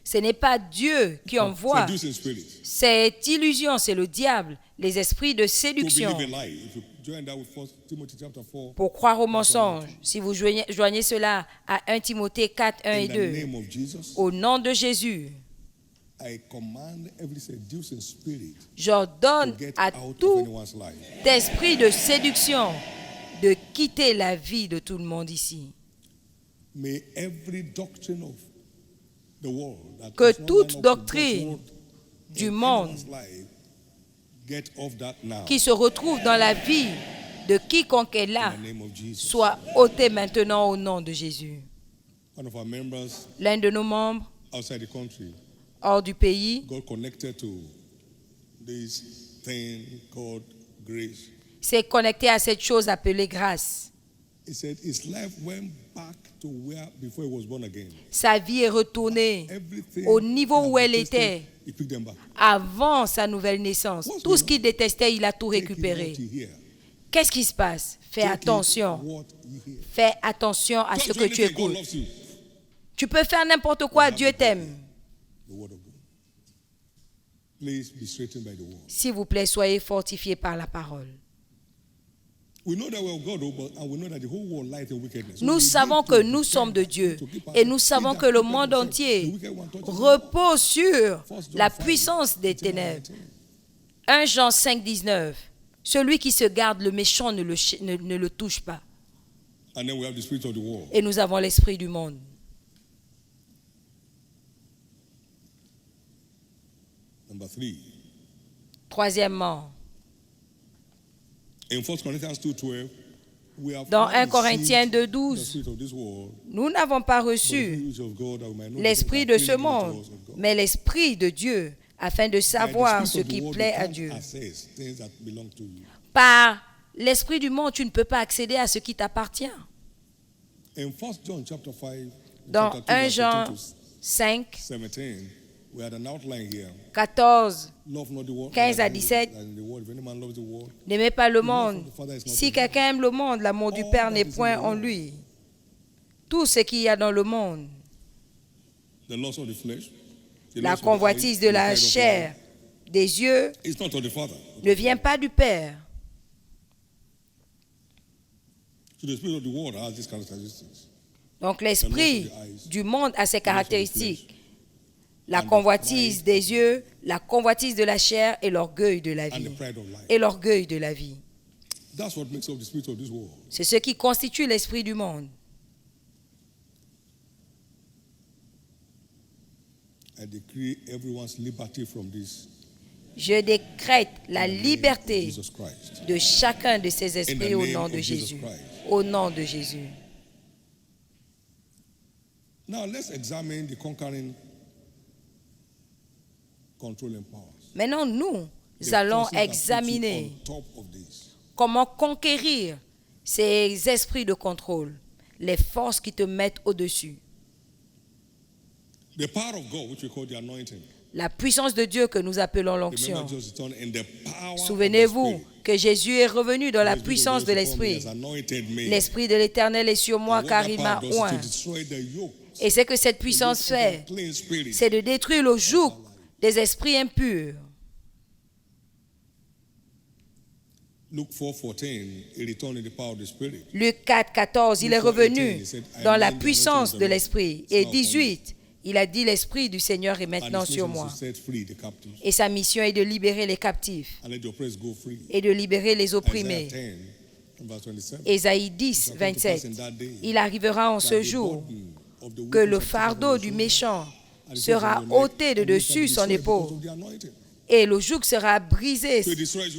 Ce n'est pas Dieu qui envoie Seducing spirits. cette illusion, c'est le diable, les esprits de To séduction, believe a lie. If you join that with 1 Timothy chapter 4, pour croire au mensonge. Si vous joignez cela à 1 Timothée 4, 1 et in the 2, name of Jesus, au nom de Jésus, I command every seducing spirit to j'ordonne get à out of tout anyone's life. esprit de séduction de quitter la vie de tout le monde ici. May every doctrine of the world that Que does not toute line up with God's doctrine word du in monde anyone's life, get off that now. qui se retrouve dans la vie de quiconque est là In the name of Jesus. soit ôté maintenant au nom de Jésus. One of our members L'un de nos membres outside the country hors du pays got connected to this thing called grace. C'est connecté à cette chose appelée grâce. It said his life went back to where before he was born again. Sa vie est retournée Everything au niveau that où elle detested, était he picked them back. avant sa nouvelle naissance. Tout ce qu'il détestait, il a tout Take it récupéré. what you hear. Qu'est-ce qui se passe? Fais Take it attention. what you hear. Fais attention à ce Don't que do tu anything, God écoutes. loves you. Tu peux faire n'importe quoi, Dieu t'aime. The word of God. Please be straightened by the word. S'il vous plaît, soyez fortifiés par la parole. We know that we're of God, and we know that the whole world lies in wickedness. Nous savons que nous sommes de Dieu et nous savons que le monde entier repose sur la puissance des ténèbres. 1 Jean 5, 19. Celui qui se garde le méchant ne le touche pas. And then we have the spirit of the world. Et nous avons l'esprit du monde. Number 3. Troisièmement, In 1 Corinthians 2:12, we have dans not 1 Corinthiens received 2, the 12, spirit of this world, nous n'avons pas but the reçu spirit of God, that we might know the l'esprit things de that ce please monde, unto us of God. mais l'esprit de Dieu, afin de By the savoir ce spirit of the qui world, plaît you à can't Dieu. access things that belong to you. Par l'esprit du monde, tu ne peux pas accéder à ce qui t'appartient. In 1 John chapter 5, Dans chapter 2, 1 verse Jean 13 to 5, 17, we had an outline here. 14, Love not the world, 15 à 17. and the world. If any man loves the world, N'aimez pas le monde. Si quelqu'un aime le monde, l'amour du Père n'est point en lui. Tout ce qu'il y a dans le monde, the lust of the flesh, the la lust of the convoitise eyes, de the la pride of chair, life, des yeux, it's not of the Father. ne vient pas du Père. So the spirit of the world has these characteristics. Donc l'esprit du monde a ses caractéristiques. La convoitise des yeux, la convoitise de la chair et l'orgueil de la And the vie. pride of life. Et l'orgueil de la vie. That's what makes up the spirit of this world. C'est ce qui constitue l'esprit du monde. I decree everyone's liberty from this. Je décrète la liberté Jesus Christ. de chacun de ces esprits au nom de Jésus. Au nom de Jésus. Now let's examine the conquering, controlling powers. Maintenant, nous The allons forces that put you examiner on top of this. comment conquérir ces esprits de contrôle, les forces qui te mettent au-dessus. The power of God, which we call the anointing. La puissance de Dieu que nous appelons Remember, l'onction. Jesus returned in the power of the Souvenez-vous Spirit. que Jésus est revenu dans la The Spirit of puissance God de is upon me, l'Esprit. has anointed me. L'Esprit de l'Éternel est sur moi And what car that il power m'a does is to oint. destroy the yokes, Et c'est que cette puissance the yokes of fait, unclean spirits. c'est de détruire le joug des esprits impurs. Luke 4:14, he returned in the power of the Spirit. Luc 4, 14, il est revenu dans la puissance de l'Esprit. Et 18, il a dit, l'Esprit du Seigneur est And maintenant his sur mission moi. is to set free the captives Et sa mission est de libérer les captifs and let the oppressed go free. et de libérer les Isaiah opprimés. 10, verse 27. Ésaïe 10, 27. Il arrivera en ce jour que le fardeau du méchant sera ôté de dessus son épaule et le joug sera brisé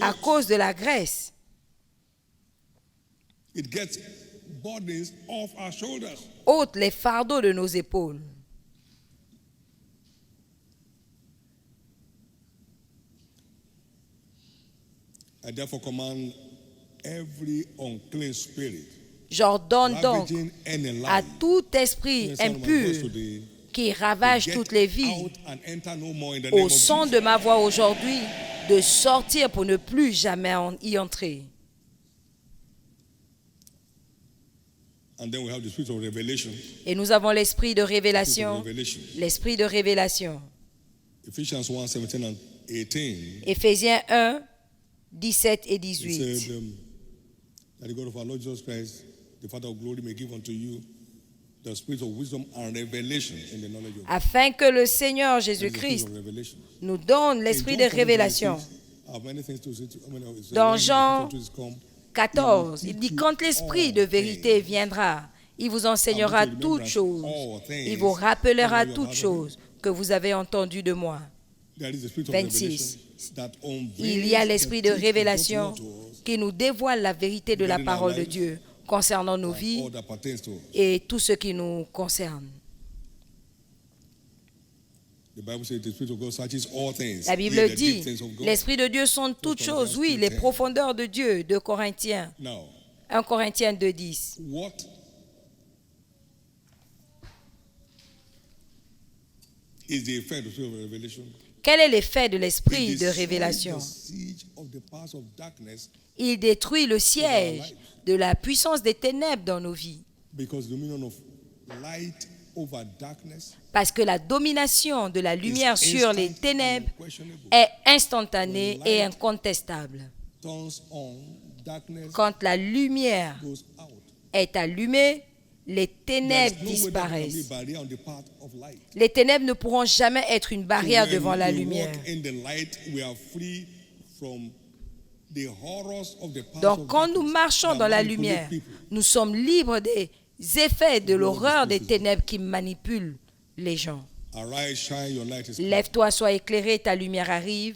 à cause de la graisse. It gets burdens off our shoulders. Ôte les fardeaux de nos épaules. I therefore command every unclean spirit J'ordonne donc ravaging any à life tout esprit impur qui ravage toutes les vies out and enter no more in the name au of son Jesus. de ma voix aujourd'hui de sortir pour ne plus jamais y entrer. And then we have the spirit of revelation. Et nous avons l'esprit de Spirit of révélation. revelation. L'esprit de révélation. Ephesians 1, 17 and 18. Éphésiens 1, 17 et It 18. said, that the God of our Lord Jesus Christ, the Father of glory, may give unto you the spirit of wisdom and revelation in the knowledge of God. Afin que le Seigneur The spirit Jésus-Christ of revelation. nous donne l'esprit de révélation. Dans Jean 14, il dit, quand l'esprit de vérité viendra, il vous enseignera toutes choses. Il vous rappellera toutes choses que vous avez entendues de moi. 26. Il y a l'esprit de révélation qui nous dévoile la vérité de la parole de Dieu concernant nos vies et tout ce qui nous concerne. The Bible says the Spirit of God searches all things. La yea, Bible the dit, deep things of God. l'Esprit de Dieu sonde toutes choses, oui, les profondeurs de Dieu, 2 Corinthiens, Now, 1 Corinthiens 2:10. what is the effect of the Spirit of revelation? Quel est l'effet de l'Esprit It de destroys révélation? the siege of the powers of darkness, Il détruit le siège de la puissance des ténèbres dans nos vies. because the dominion of light over darkness Parce que la domination de la lumière sur les ténèbres unquestionable. est instantanée et incontestable. Turns on, darkness Quand la lumière goes out. est allumée, les There ténèbres is no way that there can be disparaissent. a barrier on the path of light. Les ténèbres ne pourront jamais être une barrière When devant la we lumière. walk in the light, we are free from the horrors of the powers Donc of quand nous darkness marchons that dans la manipulate lumière, people. nous sommes libres des effets de l'horreur des ténèbres qui manipulent les gens. Arise, shine, your light is come. Lève-toi, sois éclairé, ta lumière arrive.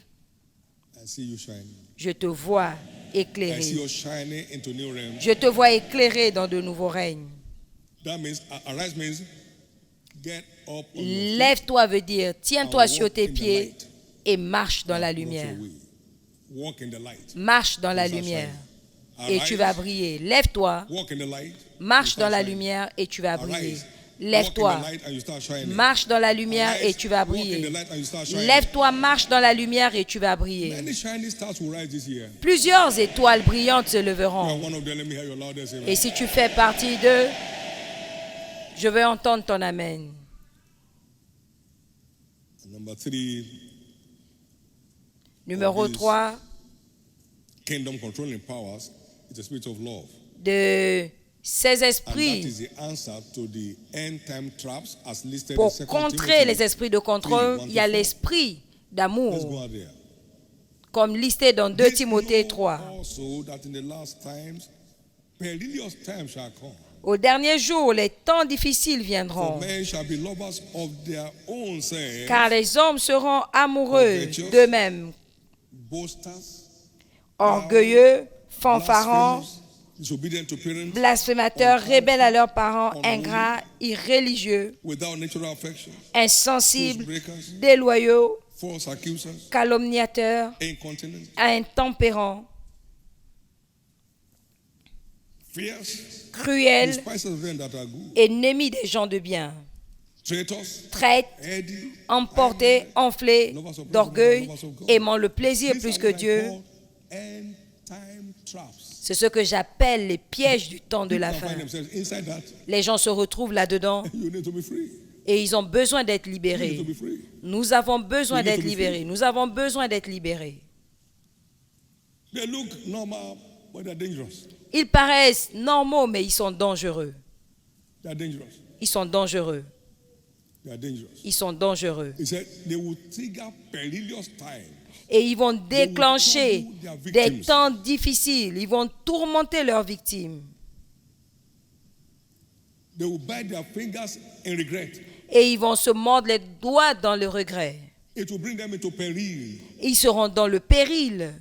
I see you shining. Je te vois I see éclairé. you shining into new realms. Je te vois éclairé dans de nouveaux règnes. That means arise means get up on your feet Lève-toi veut dire tiens-toi and sur walk tes in the pieds light. et marche dans la Walk your lumière. way. Walk in the light. Marche dans la You shall lumière shine. et tu vas Arise, briller. Lève-toi, walk in the light. marche you dans start la shining. lumière et tu vas briller. Arise, Lève-toi, walk in the light and you start shining. marche dans la lumière et Arise, tu vas walk in the briller. light and you start shining. Lève-toi, marche dans la lumière et tu vas briller. Many shining stars will rise this year. Plusieurs étoiles brillantes se You are leveront. one of them. Let me hear your loudest amen. Et si tu fais partie d'eux, je veux entendre ton amen. Number 3, Numéro These 3, kingdom controlling powers is the spirit of love. de ces And that esprits is the answer to the end time traps as listed in pour 2 contrer Timothy. les esprits de contrôle. Il y a l'esprit Let's go d'amour, out there. comme listé dans 2 This Timothée know 3. also that in the last times, perilous times shall come. Au dernier jour, les temps difficiles For viendront, men shall be lovers of their own selves, car les hommes seront amoureux d'eux-mêmes, boasters, orgueilleux, fanfarons, blasphemers, disobedient to parents, blasphémateurs, rebelles à leurs parents, ingrats, irréligieux, without natural affection, insensibles, breakers, déloyaux, false accusers, calomniateurs, incontinent, intempérants, fierce, cruels, despisers of them that are good, ennemis des gens de bien, traitors, traîtres, heady, emportés, enflés d'orgueil, aimant le plaisir These plus are que what I Dieu. call end time traps. C'est ce que j'appelle les pièges du temps de la People fin. find themselves inside that. Les gens se retrouvent là-dedans You need to be free. et ils ont besoin d'être You need libérés. to be free. Nous avons besoin You need d'être to be libérés. free. Nous avons besoin d'être libérés. They look normal, but they're dangerous. Ils paraissent normaux, mais ils sont dangereux. They're dangerous. Ils sont dangereux. They're dangerous. Ils sont dangereux. He said they will trigger perilous times. Et ils vont déclencher des temps difficiles. Ils vont tourmenter leurs victimes. They will bite their fingers in regret. Et ils vont se mordre les doigts dans le regret. It will bring them into peril. Ils seront dans le péril.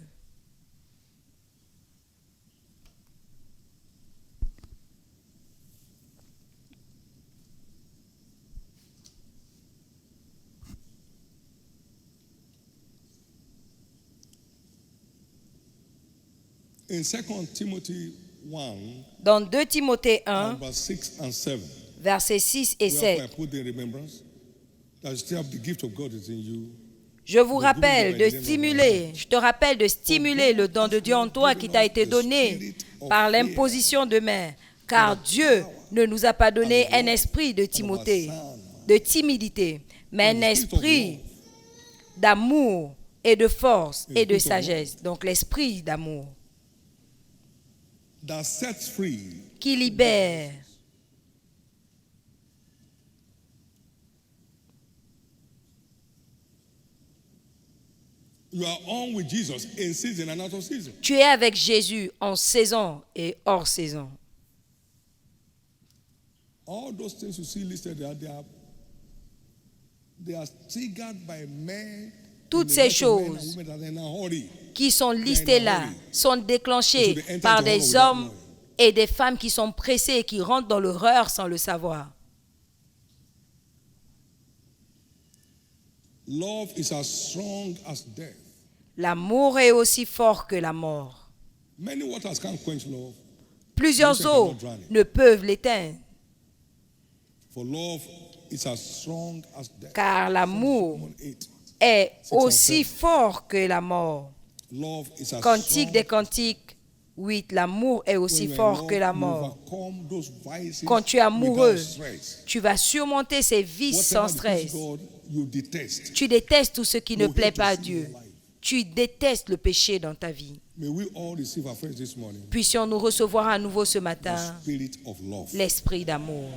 In 2 Timothy 1, Dans 2 Timothée 1, verse 6 and 7, versets 6 et wherefore I 7, put in remembrance that still have the gift of God is in you. je vous rappelle de stimuler, je te rappelle de stimuler le don de Dieu en toi qui t'a été donné par l'imposition de main. Car Dieu ne nous a pas donné un esprit de timidité, mais un esprit d'amour et de force et de sagesse. Donc l'esprit d'amour That sets free. qui libère. You are on with Jesus in season and out of season. Tu es avec Jésus en saison et hors saison. All those things you see listed there, they are triggered by men. Toutes in ces the lives of men and choses women that are in a hurry. qui sont listées là sont déclenchées par des hommes et des femmes qui sont pressés et qui rentrent dans l'horreur sans le savoir. Love is as strong as death. L'amour est aussi fort que la mort. Many waters can't quench love, Plusieurs eaux ne peuvent l'éteindre, for love is as strong as death. car l'amour Romans 8. est aussi fort que la mort. Love is as Cantique strong. des Cantiques 8, l'amour est aussi When you fort love, que la you mort. overcome those vices Quand tu es amoureux, without stress. tu vas surmonter ces vices sans Whatever pleases stress. God, you detest. Tu détestes tout ce qui ne You plaît hate pas à to see Dieu. your life. Tu détestes le péché dans ta vie. May we all receive afresh this morning Puissions-nous recevoir à nouveau ce the matin spirit of love. l'esprit d'amour.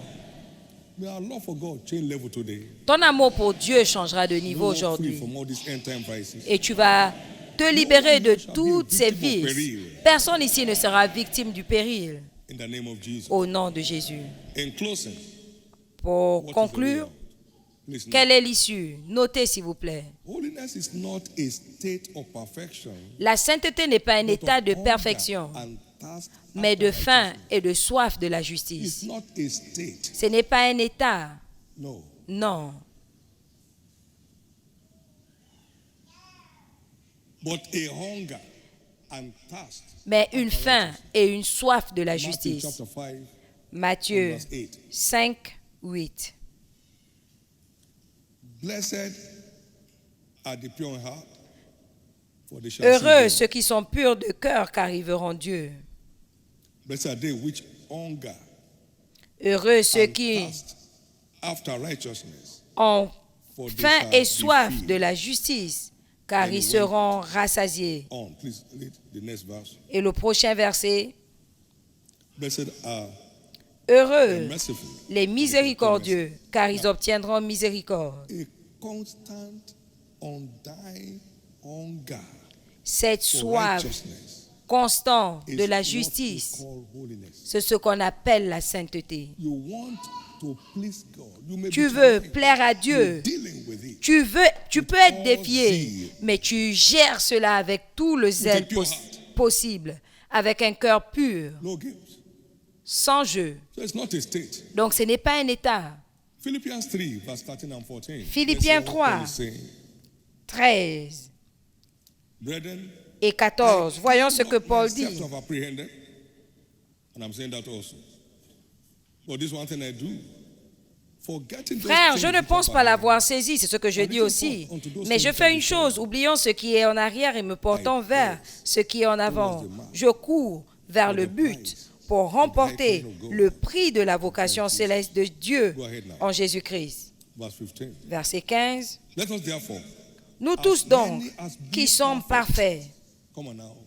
May our love for God change level today. Ton amour pour Dieu changera de niveau Walk free aujourd'hui. from all these end time vices. Et tu vas te libérer de toutes ces vices. Personne ici ne sera victime du péril. In the name of Jesus. Au nom de Jésus. In closing, Pour what is the conclure, way out? Listen. quelle est l'issue? Notez s'il vous plaît. Holiness is not a state of perfection, La sainteté n'est pas un but état of de hunger perfection, and thirst mais after de faim righteousness. et de soif de la It's justice. not a state. Ce n'est pas un état, No. non, But a hunger and thirst. mais une faim et une soif de la Matthew justice. chapter 5, Matthieu verse 8. 5, 8. Blessed are the pure in heart, for they shall see Heureux God. ceux qui sont purs de cœur, car ils verront Dieu. Blessed are they which hunger Heureux ceux and qui thirst after righteousness, ont for they faim shall et be soif filled. de la justice, car ils seront rassasiés. On, please read the next verse. Et le prochain verset, Blessed are heureux the merciful, les miséricordieux, car ils obtiendront miséricorde. a constant, undying hunger Cette for soif righteousness constante is de la what we justice, call holiness. c'est ce qu'on appelle la sainteté. You want to please God. You may Tu be veux trying, plaire à you're Dieu. dealing with it. Tu peux être défié, mais tu gères cela avec tout le zèle pure heart. possible, avec un cœur pur, No games. sans jeu. So it's not a state. Donc ce n'est pas un état. Philippians 3, verse 13 and 14. Philippiens Let's hear what 3. Paul is saying. 13 Brethren, et 14. Voyons ce que Paul myself dit. to have apprehended, and I'm saying that also. But this one thing I do, forgetting those Frère, things je ne which pense are pas behind, l'avoir saisi, c'est ce que je dis aussi. Mais je fais une chose, oublions ce qui est en arrière et me portant vers ce qui est en avant. Je cours vers le but pour remporter le prix de la vocation céleste de Dieu en Jésus-Christ. verse 15. Verset 15. Let us therefore, Nous tous donc, qui sommes parfaits, come on now,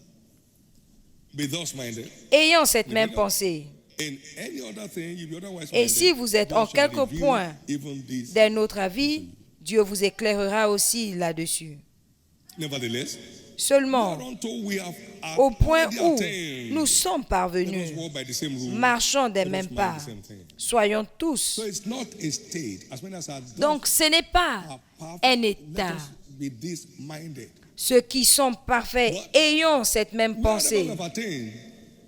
be thus minded. ayant cette même pensée, In any other thing, if you're otherwise et minded, si vous êtes God en shall quelque reveal point even this. d'un autre avis, Dieu vous éclairera aussi là-dessus. Nevertheless, Seulement, whereunto we have au point already où attained, nous sommes let us parvenus, walk by the same rule, marchons des let us mêmes mind pas, the same thing. soyons tous. So it's not a state. As many as are Donc ce n'est pas un état. Let us be this minded. Ceux qui sont parfaits, ayons cette même Wherever pensée. we have attained,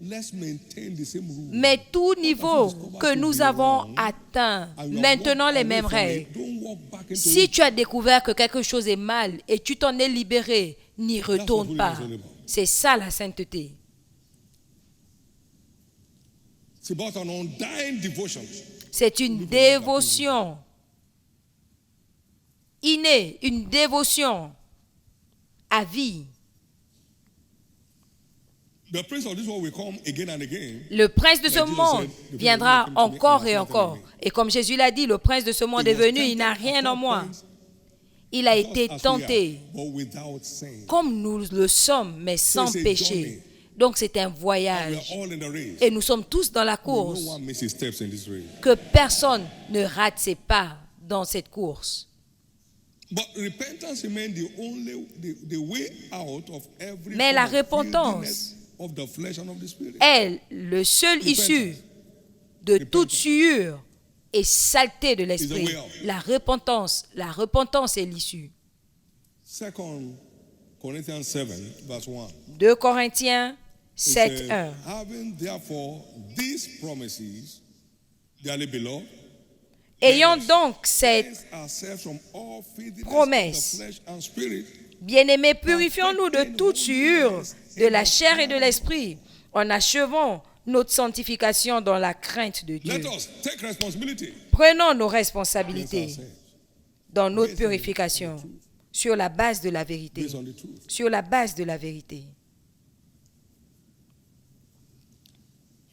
let's maintain the same rule. Mais tout niveau que nous avons atteint, And you have maintenant walked les away mêmes from règles. it, don't walk back into Si it. tu as découvert que quelque chose est mal et tu t'en es libéré, n'y retourne pas. C'est ça la sainteté. It's about an undying devotion. C'est une dévotion innée, une dévotion à vie. The prince of this world will come again and again. Le prince de ce monde viendra encore et encore. Et comme Jésus l'a dit, le prince de ce monde est venu, il n'a rien en moi. Il a été tenté But without sin. comme nous le sommes, mais sans péché. Donc c'est un We are voyage. all in the race. Et nous sommes tous dans la No course. one misses steps in this race. Que personne ne rate ses pas dans cette course. But repentance remains the way out of every Mais la form of repentance filthiness of the flesh and of the spirit. est le seul issue de toute souillure et saleté de l'esprit. La repentance est l'issue. 2 Corinthians 7, verse 1. 2 Corinthiens It 7, says, 1. having therefore these promises, dearly beloved, Ayant donc cette Cleanse ourselves from all filthiness promesse. of the flesh and spirit, bien-aimés, purifions-nous de toute souillure de la chair et de l'esprit, en achevant notre sanctification dans la crainte de Dieu. let us take responsibility. Prenons nos Cleanse responsabilités ourselves dans notre purification sur la base de la vérité. based on the truth. Sur la base de la vérité.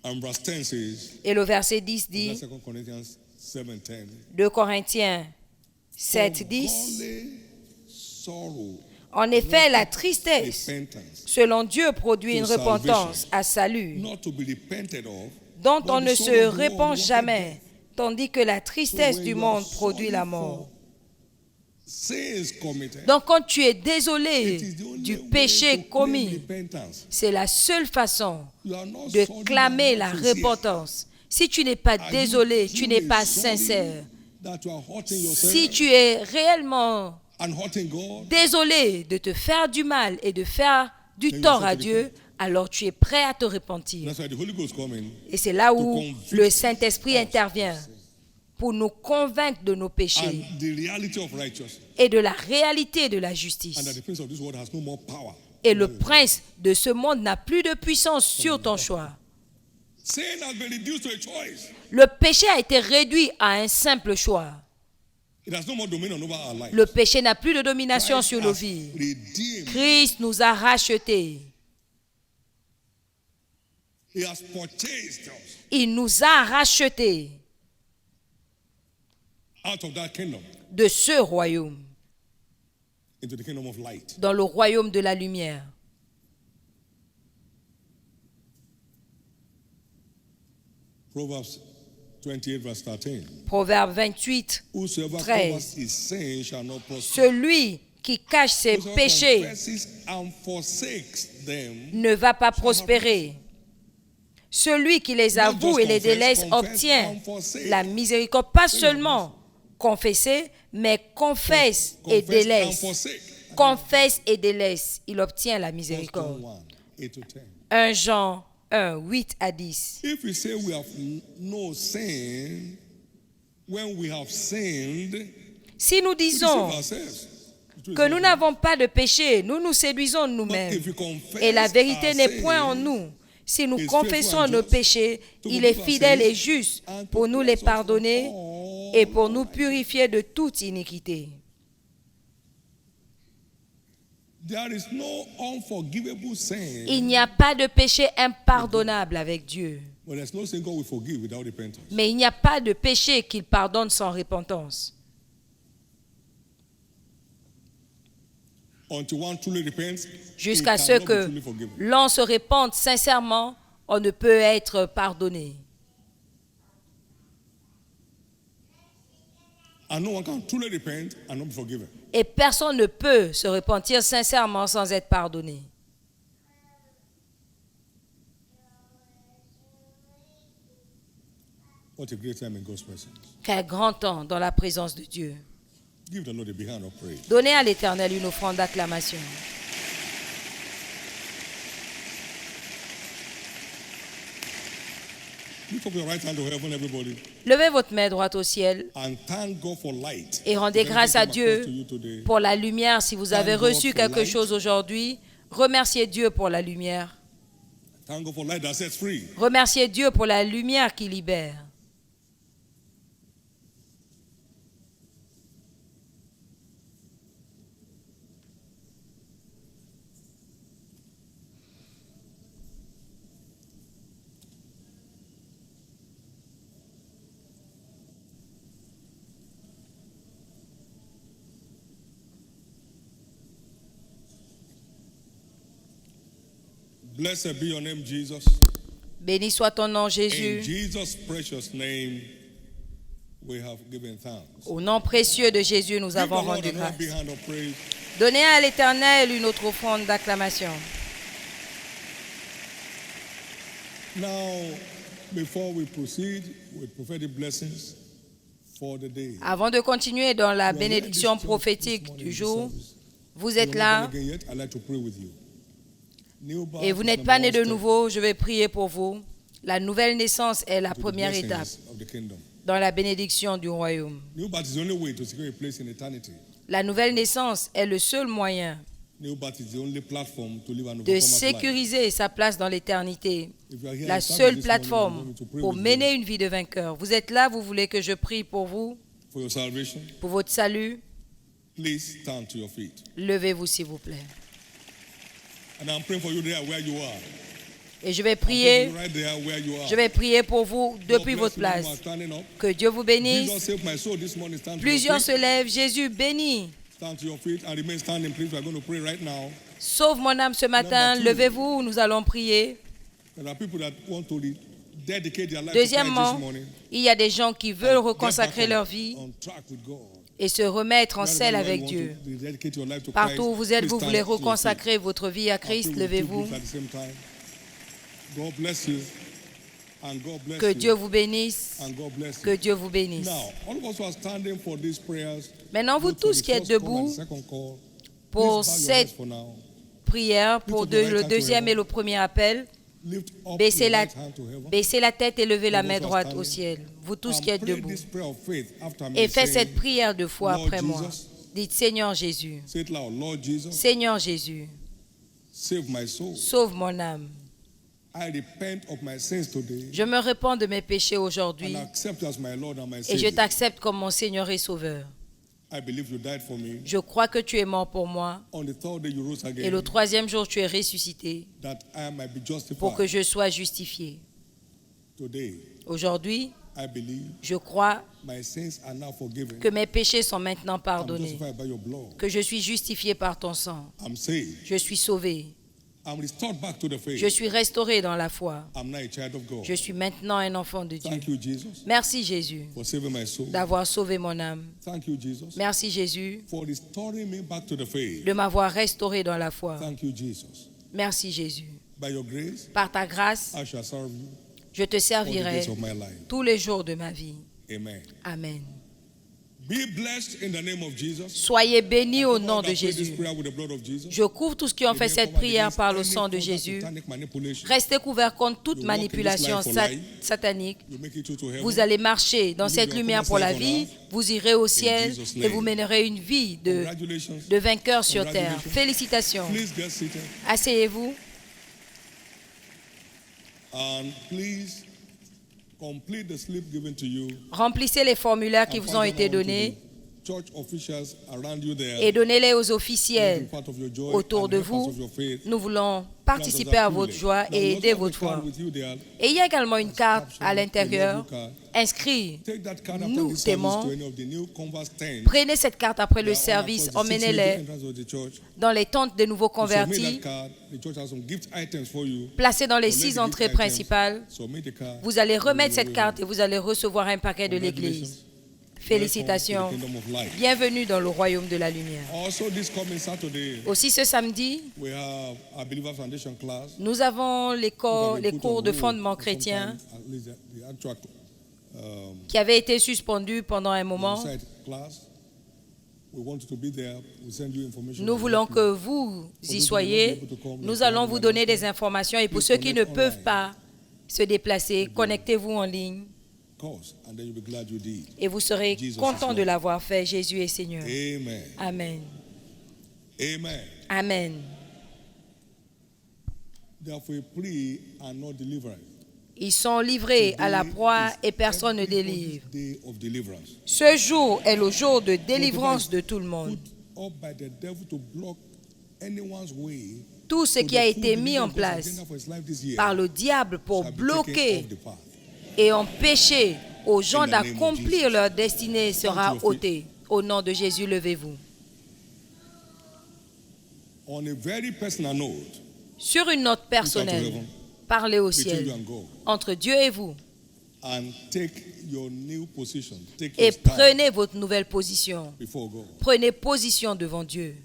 And verse 10 says, Et le verset 10 dit, that's 2 Corinthians 7:10. 2 Corinthiens 7, 10, Godly sorrow, en effet, la tristesse, repentance, selon Dieu, produit une to repentance à salut, not to be repented of, dont but on the ne sorrow se of the world repent worketh jamais, death. tandis que la So tristesse when du you monde are produit la sorry mort. for sins committed, Donc quand tu es it désolé is the only du way péché to claim commis, repentance. c'est la seule façon You are not de sorry, clamer you la are not sincere. repentance. Si tu n'es pas Are you désolé, tu n'es truly pas sorry sincère. that you are hurting yourself Si tu es réellement and hurting God, désolé de te faire du mal et de faire du Then you tort have à to Dieu, alors tu es prêt à te repentir. that's why the Holy Ghost coming Et c'est là où convict le Saint-Esprit us intervient pour nous convaincre de nos péchés and the reality of righteousness. et de la réalité de la And that justice. the prince of this world has no more power. Et le prince de ce monde n'a plus de puissance sur ton choix. Sin has been reduced to a choice. Le péché a été réduit à un simple choix. It has no more dominion over our life. Le péché n'a plus de domination Christ sur nos has vies. redeemed. Christ nous a rachetés. He has purchased us Il nous a rachetés out of that kingdom de ce royaume, into the kingdom of light. dans le royaume de la lumière. Proverbs 28 verse 13. Proverbe 28, Whosoever 13. covers his sin shall not prosper. Celui qui cache ses Whosoever péchés confesses and forsakes them ne va pas prospérer. Celui qui les avoue et les délaisse obtient la miséricorde. Pas seulement confesser, mais confesse et confess and délaisse. forsake. Confesse et délaisse. Il obtient la 1 miséricorde. 8 to 10. 1 Jean 1, 8 à 10. If we say we have no sin, when we have sinned, Si nous we deceive disons ourselves. que nous n'avons pas de péché, nous nous séduisons But nous-mêmes. if we confess Et la vérité our n'est point en sins, nous. Si nous He is confessons faithful and nos just péchés, to il est forgive our fidèle sins et juste and to pour nous les cleanse us from pardonner all et pour nous purifier de toute iniquité. There is no unforgivable sin, Il n'y a pas de péché impardonnable avec Dieu. but there's no sin God will forgive without repentance. Mais il n'y a pas de péché qu'il pardonne sans repentance. Until one truly repents, Jusqu'à he ce cannot be que truly forgiven. l'on se répande sincèrement, on ne peut être pardonné. And no one can truly repent and not be forgiven. Et personne ne peut se repentir sincèrement sans être pardonné. What a great time in God's presence. Quel grand temps dans la présence de Dieu. Give the Lord a big hand of praise. Donnez à l'Éternel une offrande d'acclamation. Lift up your right hand to heaven, everybody, Levez votre main droite au ciel and thank God for light. et rendez If grâce à anything came Dieu across to you today, pour la lumière. Si vous avez Thank God reçu for quelque light. chose aujourd'hui, remerciez Dieu pour la lumière. thank God for light that sets free. Remerciez Dieu pour la lumière qui libère. Blessed be your name, Jesus. Béni soit ton nom, In Jésus. Jesus' precious name, we have given thanks. Au nom précieux de Jésus, nous Give the avons Lord rendu another grâce. big hand of praise. Donnez à l'Éternel une autre offrande d'acclamation. Now, before we proceed with prophetic blessings for the day, Avant de continuer dans la you are here in this bénédiction church prophétique this morning, du this jour, service. vous You êtes are not là born again yet, I'd like to pray with you. New birth et vous is n'êtes number pas né one de step nouveau, je vais prier pour vous. La nouvelle naissance est la to the première blessings étape of the kingdom. dans la bénédiction du royaume. New birth is the only way to secure a place in eternity. La nouvelle naissance est le seul moyen New birth is the only platform to live an de overcomer's life. sécuriser sa place dans l'éternité. If you are here La in service seule this morning, plateforme I'm going to pray pour with mener you une vie de vainqueur. Vous êtes là, vous voulez que je prie pour vous, for your salvation. pour votre salut. Please stand to your feet. Levez-vous s'il vous plaît. And I'm praying for you there where you are. Et je vais I'm praying prier, for you right there where you are. je vais prier pour vous God depuis bless votre you when you place. are standing up. Que Dieu vous Jesus bénisse. saved my soul this morning. Stand to Plusieurs your se feet. lèvent. Jésus bénit. Stand to your feet and remain standing, please. We're going to pray right now. Sauve mon âme ce matin. Number two. Levez-vous, nous allons prier. There are people that want to dedicate their life to Christ Deuxièmement, this morning. il y a des gens qui veulent Get back reconsacrer leur vie on track with God. et se remettre en Wherever selle you are, avec you Dieu. want to dedicate your life to Partout Christ, où vous êtes, please vous stand voulez to your feet. reconsacrer votre vie à I'll pray Christ. with two Levez-vous. groups at the same time. God bless you. And God bless Que you. Dieu vous bénisse. And God bless Que you. Dieu vous bénisse. Now, all of us who are standing for these prayers, Maintenant, vous both for tous the qui êtes first call and debout the second call, pour please bow your heads cette for now. prière, pour le deuxième et le premier appel, Lift up baissez your la, right hand to heaven. baissez la tête et levez la Those main who are droite standing. au ciel. Vous tous And qui êtes pray debout. this prayer of faith after me, Et faites saying, cette prière deux fois Lord après moi. Jesus. Dites Seigneur Jésus. Say it loud. Lord Jesus, Seigneur Jésus, save my soul. sauve mon âme. I repent of my sins today Je me répands de mes péchés aujourd'hui and accept you as my Lord and my et je Savior. t'accepte comme mon Seigneur et Sauveur. I believe you died for me. Je crois que tu es mort pour moi On the third day you rose et again, le troisième jour tu es ressuscité that I might be justified. pour que je sois justifié. Today, Aujourd'hui, I believe je crois my sins are now forgiven. que mes péchés sont maintenant I'm pardonnés, justified by your blood. que je suis justifié par ton sang. I'm saved. Je suis sauvé. I'm restored back to the faith. Je suis restauré dans la foi. I'm now a child of God. Je suis maintenant un enfant de Dieu. Thank you, Jesus, Merci Jésus for saving my soul. d'avoir sauvé mon âme. Thank you, Jesus, Merci Jésus for restoring me back to the faith. de m'avoir restauré dans la foi. Thank you, Jesus. Merci Jésus. By your grace, Par ta grâce, I shall serve you je te all the servirai days of my life. tous les jours de ma vie. Amen. Amen. Be blessed in the name of Jesus. Soyez bénis au nom de Pray this Jésus. prayer with the blood of Jesus. Je couvre tous qui ont fait cette prière par le sang de Jésus. Restez couverts contre toute manipulation satanique. Vous allez marcher dans cette lumière pour la vie. Vous irez au ciel et vous mènerez une vie de vainqueur sur terre. Félicitations. Please get seated Asseyez-vous. and please complete the slip given to you. Remplissez les formulaires qui And vous ont pass été them on to donnés the church officials around you there. et donnez-les aux Be officiels part of your joy autour and de help us vous. of your faith. Nous voulons Grant us participer that à votre privilege. joie Now, et you aider also have a votre card foi. with you there. Et il y a également une carte à l'intérieur Card. inscrite. Take that card after Nous this service t'aimons. to any of the new converts tent. Prenez cette carte après le They are all service, across the city, the emmenez-les entrance of the church. dans les tentes des nouveaux To submit convertis, that card, the church has some gift items for you. placés dans les Collect 6 the entrées gift items, principales. submit the card, Vous allez and remettre you cette will- carte et vous allez recevoir un paquet de l'église. Félicitations. Welcome to the kingdom of light. Bienvenue dans le royaume de la lumière. Also, this coming Saturday, Aussi ce samedi, we have our Believer Foundation class. nous avons les cours de fondement chrétien Sometimes, at least the actual qui avaient été suspendus pendant un moment. on-site class. We want you to be there. We send you information. Nous voulons que vous y soyez. Nous allons vous donner des informations et pour ceux qui ne peuvent pas se déplacer, connectez-vous en ligne Course, and then you'll be glad you did. et vous serez content de l'avoir fait. Jésus est Seigneur. Amen. Amen. Amen. Amen. Therefore, plea and not deliverance. Ils sont livrés à la proie et personne ne Everybody's délivre. day of deliverance. Ce jour est le jour de délivrance de tout le monde. Put up by the devil to block anyone's way. Tout ce qui a été mis en place par le diable pour bloquer et empêcher aux gens d'accomplir leur destinée sera ôté. Au nom de Jésus, levez-vous. On a very personal note, Sur une note personnelle, parlez au between you ciel, and God, entre Dieu et vous, and take your new position. Take et your stand prenez votre nouvelle position. before God. Prenez position devant Dieu.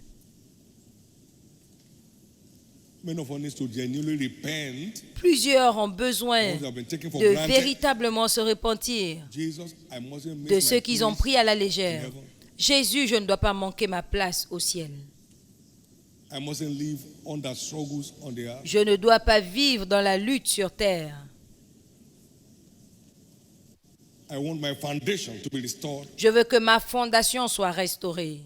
Many of us need to genuinely repent. Plusieurs ont besoin Those who have been taken for de granted. véritablement se repentir Jesus, I mustn't miss de my ceux qu'ils ont place pris à la in légère. heaven. Jésus, je ne dois pas manquer ma place au ciel. I mustn't live under struggles on the earth. Je ne dois pas vivre dans la lutte sur terre. I want my foundation to be restored. Je veux que ma fondation soit restaurée.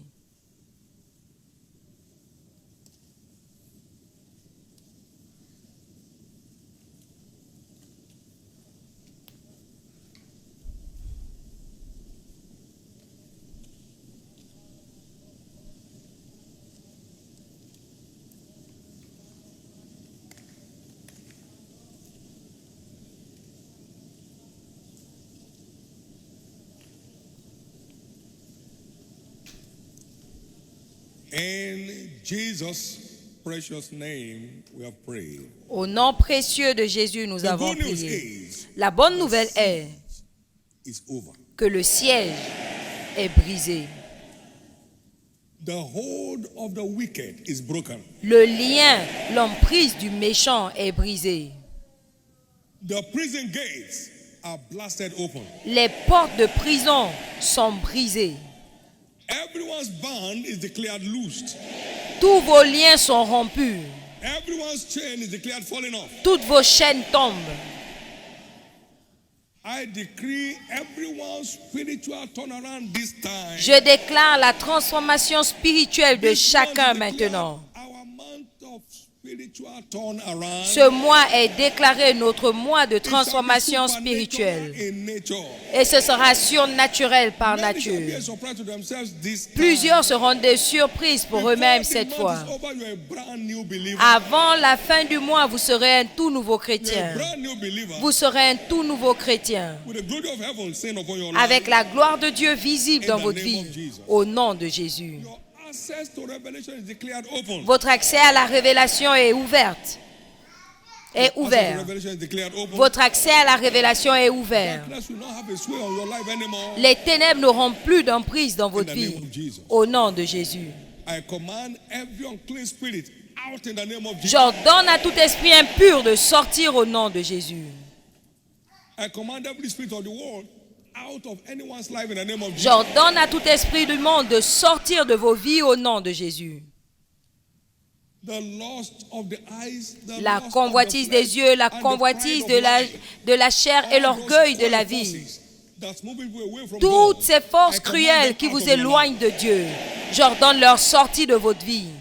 In Jesus' precious name, we have prayed. Au nom précieux de Jésus, nous The avons good news prié. is, La bonne nouvelle est it's over. que le siège est brisé. The hold of the wicked is broken. Le lien, l'emprise du méchant est brisé. The prison gates are blasted open. Les portes de prison sont brisées. Everyone's bond is declared loosed. Tous vos liens sont rompus. Everyone's chain is declared falling off. Toutes vos chaînes tombent. I decree everyone's spiritual turnaround this time. Je déclare la transformation spirituelle de This chacun month is maintenant. declared our month of spiritual turnaround. Ce mois est déclaré notre mois de It shall be transformation supernatural spirituelle. in nature. Et ce sera surnaturel par Many shall be nature. a surprise to themselves this time. Plusieurs seront des surprises pour Before eux-mêmes the cette month fois. is over, you're a brand new believer. Avant la fin du mois, vous serez un tout nouveau You're a chrétien. brand new believer. Vous serez un tout nouveau chrétien. With the glory of heaven seen upon your Avec life. la gloire de Dieu visible dans In the votre name vie. of Jesus. Au nom de Jésus. Your access to revelation is declared open. Votre accès à la révélation est ouverte. Est Access to ouvert. revelation is declared open. Votre accès à la révélation est ouvert. Darkness will not have a sway on your life anymore. Les ténèbres n'auront plus d'emprise dans votre In the vie. name of Jesus. Au nom de Jésus. I command every unclean spirit out in the name of Jesus. J'ordonne à tout esprit impur de sortir au nom de Jésus. I command every spirit of the world out of anyone's life in the name of Jesus. J'ordonne à tout esprit du monde de sortir de vos vies au nom de Jésus. The lust of the eyes, the La lust of convoitise the des flesh, yeux, la and the convoitise pride de of life. la chair et All l'orgueil those de la cruel vie. forces that's moving you away from Toutes God, ces forces I command cruelles them qui out vous of your éloignent de Dieu, j'ordonne leur sortie de votre vie. life.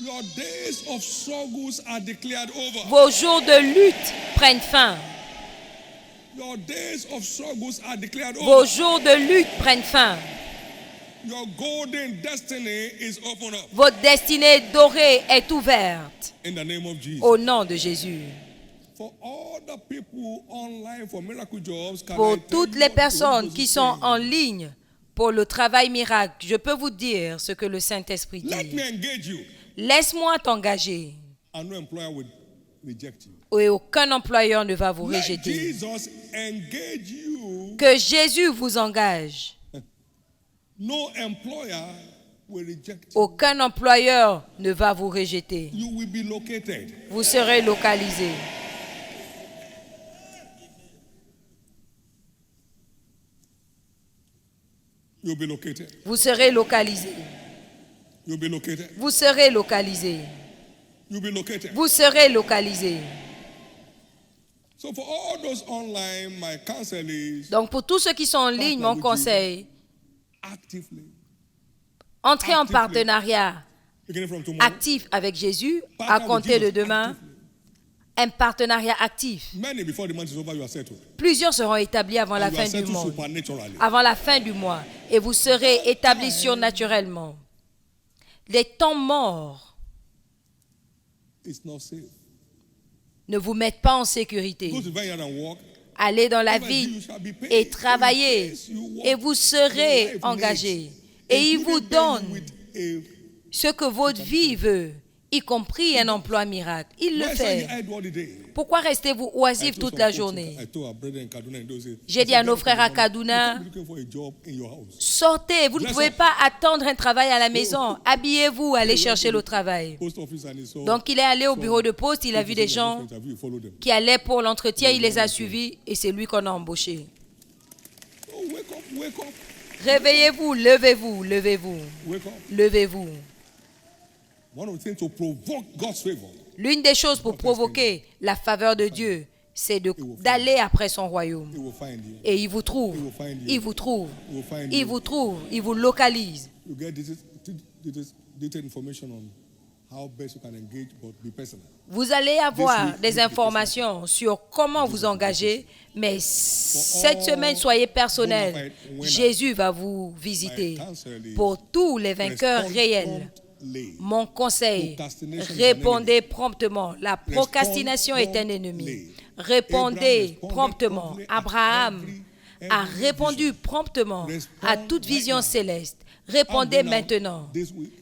Your days of struggles are declared over. Vos jours de lutte prennent fin. Your days of struggles are declared Vos over. jours de lutte prennent fin. Your golden destiny is open up Votre destinée dorée est ouverte in the name of Jesus. au nom de Jésus. For all the people online for miracle jobs, can I Pour tell toutes you les what the personnes Holy qui Ghost sont is en saying? ligne pour le travail miracle, je peux vous dire ce que le Saint-Esprit Let dit. me engage you, Laisse-moi t'engager and no employer will reject you. et aucun employeur ne va vous Let rejeter. Jesus engage you. Que Jésus vous engage. No employer will reject you. Aucun employeur ne va vous rejeter. You will be located. Vous serez localisé. You'll be located. Vous serez localisé. You'll be located. Vous serez localisé. You'll be located. Vous serez localisé. So for all those online, my counsel is Donc pour tous ceux qui sont en ligne, mon conseil, actively, entrez en partenariat beginning from tomorrow, actif avec Jésus à partner with compter de Jesus demain. actively. Un partenariat actif. Many before the month is over, you are settled. Plusieurs seront établis avant la And you fin are du settled monde. supernaturally. Avant la fin du mois. Et vous serez établis surnaturellement. Les temps morts It's not safe. ne vous mettent pas en sécurité. Go to the vineyard and walk. Allez dans la Whatever ville you shall be paid. et travaillez. Yes, you walk. Et vous Your serez life engagés. needs. Et il Including vous paying donne with a- ce que votre vie veut, y compris un emploi miracle. Il le Why say you fait. idle all the day? Pourquoi restez-vous I oisif told toute some la folks, journée? I told our brethren in Kaduna in those days, J'ai I dit à said, nos "Get frères à up in the morning. Kaduna, You can't be looking for a job in your house. sortez, vous ne Dress pouvez up. pas attendre un travail à la maison. Habillez-vous, allez chercher le travail. Post office and he saw Donc il est allé au bureau de poste, il a vu des gens interview, you follow them. qui allaient pour l'entretien, il les a suivis et c'est lui qu'on a embauché. Oh, wake up, wake up, Réveillez-vous, levez-vous, levez-vous, wake up. levez-vous. One of the things to provoke God's favor L'une des choses pour provoquer la faveur de Dieu c'est d'aller après son royaume. He will find you. Et il vous trouve. He will find you. Il vous trouve. He will find Il you. vous trouve. Il vous localise. You get detailed information on how best you can engage, but be personal. Vous allez avoir des informations sur comment vous engager, mais cette semaine, soyez personnel. Jésus va vous visiter. Pour tous les vainqueurs réels, mon conseil, répondez promptement. La procrastination est un ennemi. Répondez promptement. Abraham a répondu promptement à toute vision céleste. Répondez maintenant.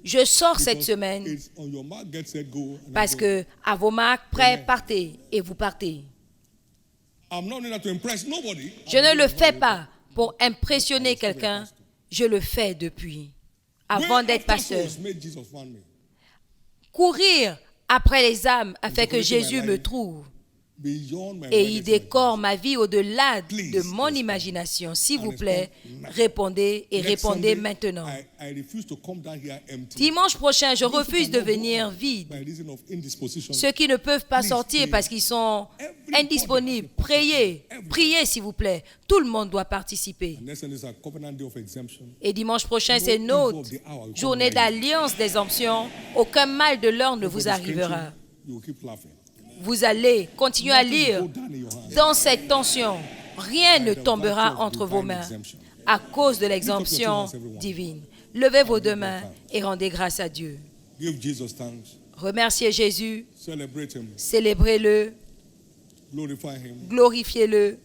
Je sors cette semaine parce que à vos marques, prêts, partez et vous partez. Je ne le fais pas pour impressionner quelqu'un. Je le fais depuis, avant d'être pasteur. Courir après les âmes afin que Jésus me trouve. Et il décore ma vie au-delà de mon imagination. S'il vous plaît, répondez et répondez maintenant. Dimanche prochain, je refuse de venir vide. Ceux qui ne peuvent pas sortir parce qu'ils sont indisponibles, priez, priez s'il vous plaît. Tout le monde doit participer. Et dimanche prochain, c'est notre journée d'alliance d'exemption. Aucun mal de l'heure ne vous arrivera. Vous allez continuer à lire dans cette tension. Rien ne tombera entre vos mains à cause de l'exemption divine. Levez vos deux mains et rendez grâce à Dieu. Remerciez Jésus, célébrez-le, glorifiez-le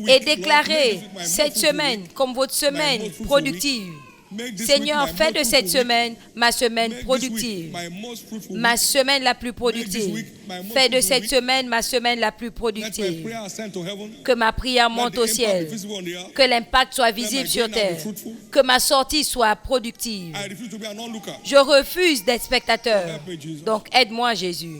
et déclarez cette semaine comme votre semaine productive. Seigneur, fais de cette semaine ma semaine productive, ma semaine la plus productive. Fais de cette semaine ma semaine la plus productive. Que ma prière monte au ciel, que l'impact soit visible sur terre, que ma sortie soit productive. Je refuse d'être spectateur. Donc aide-moi, Jésus.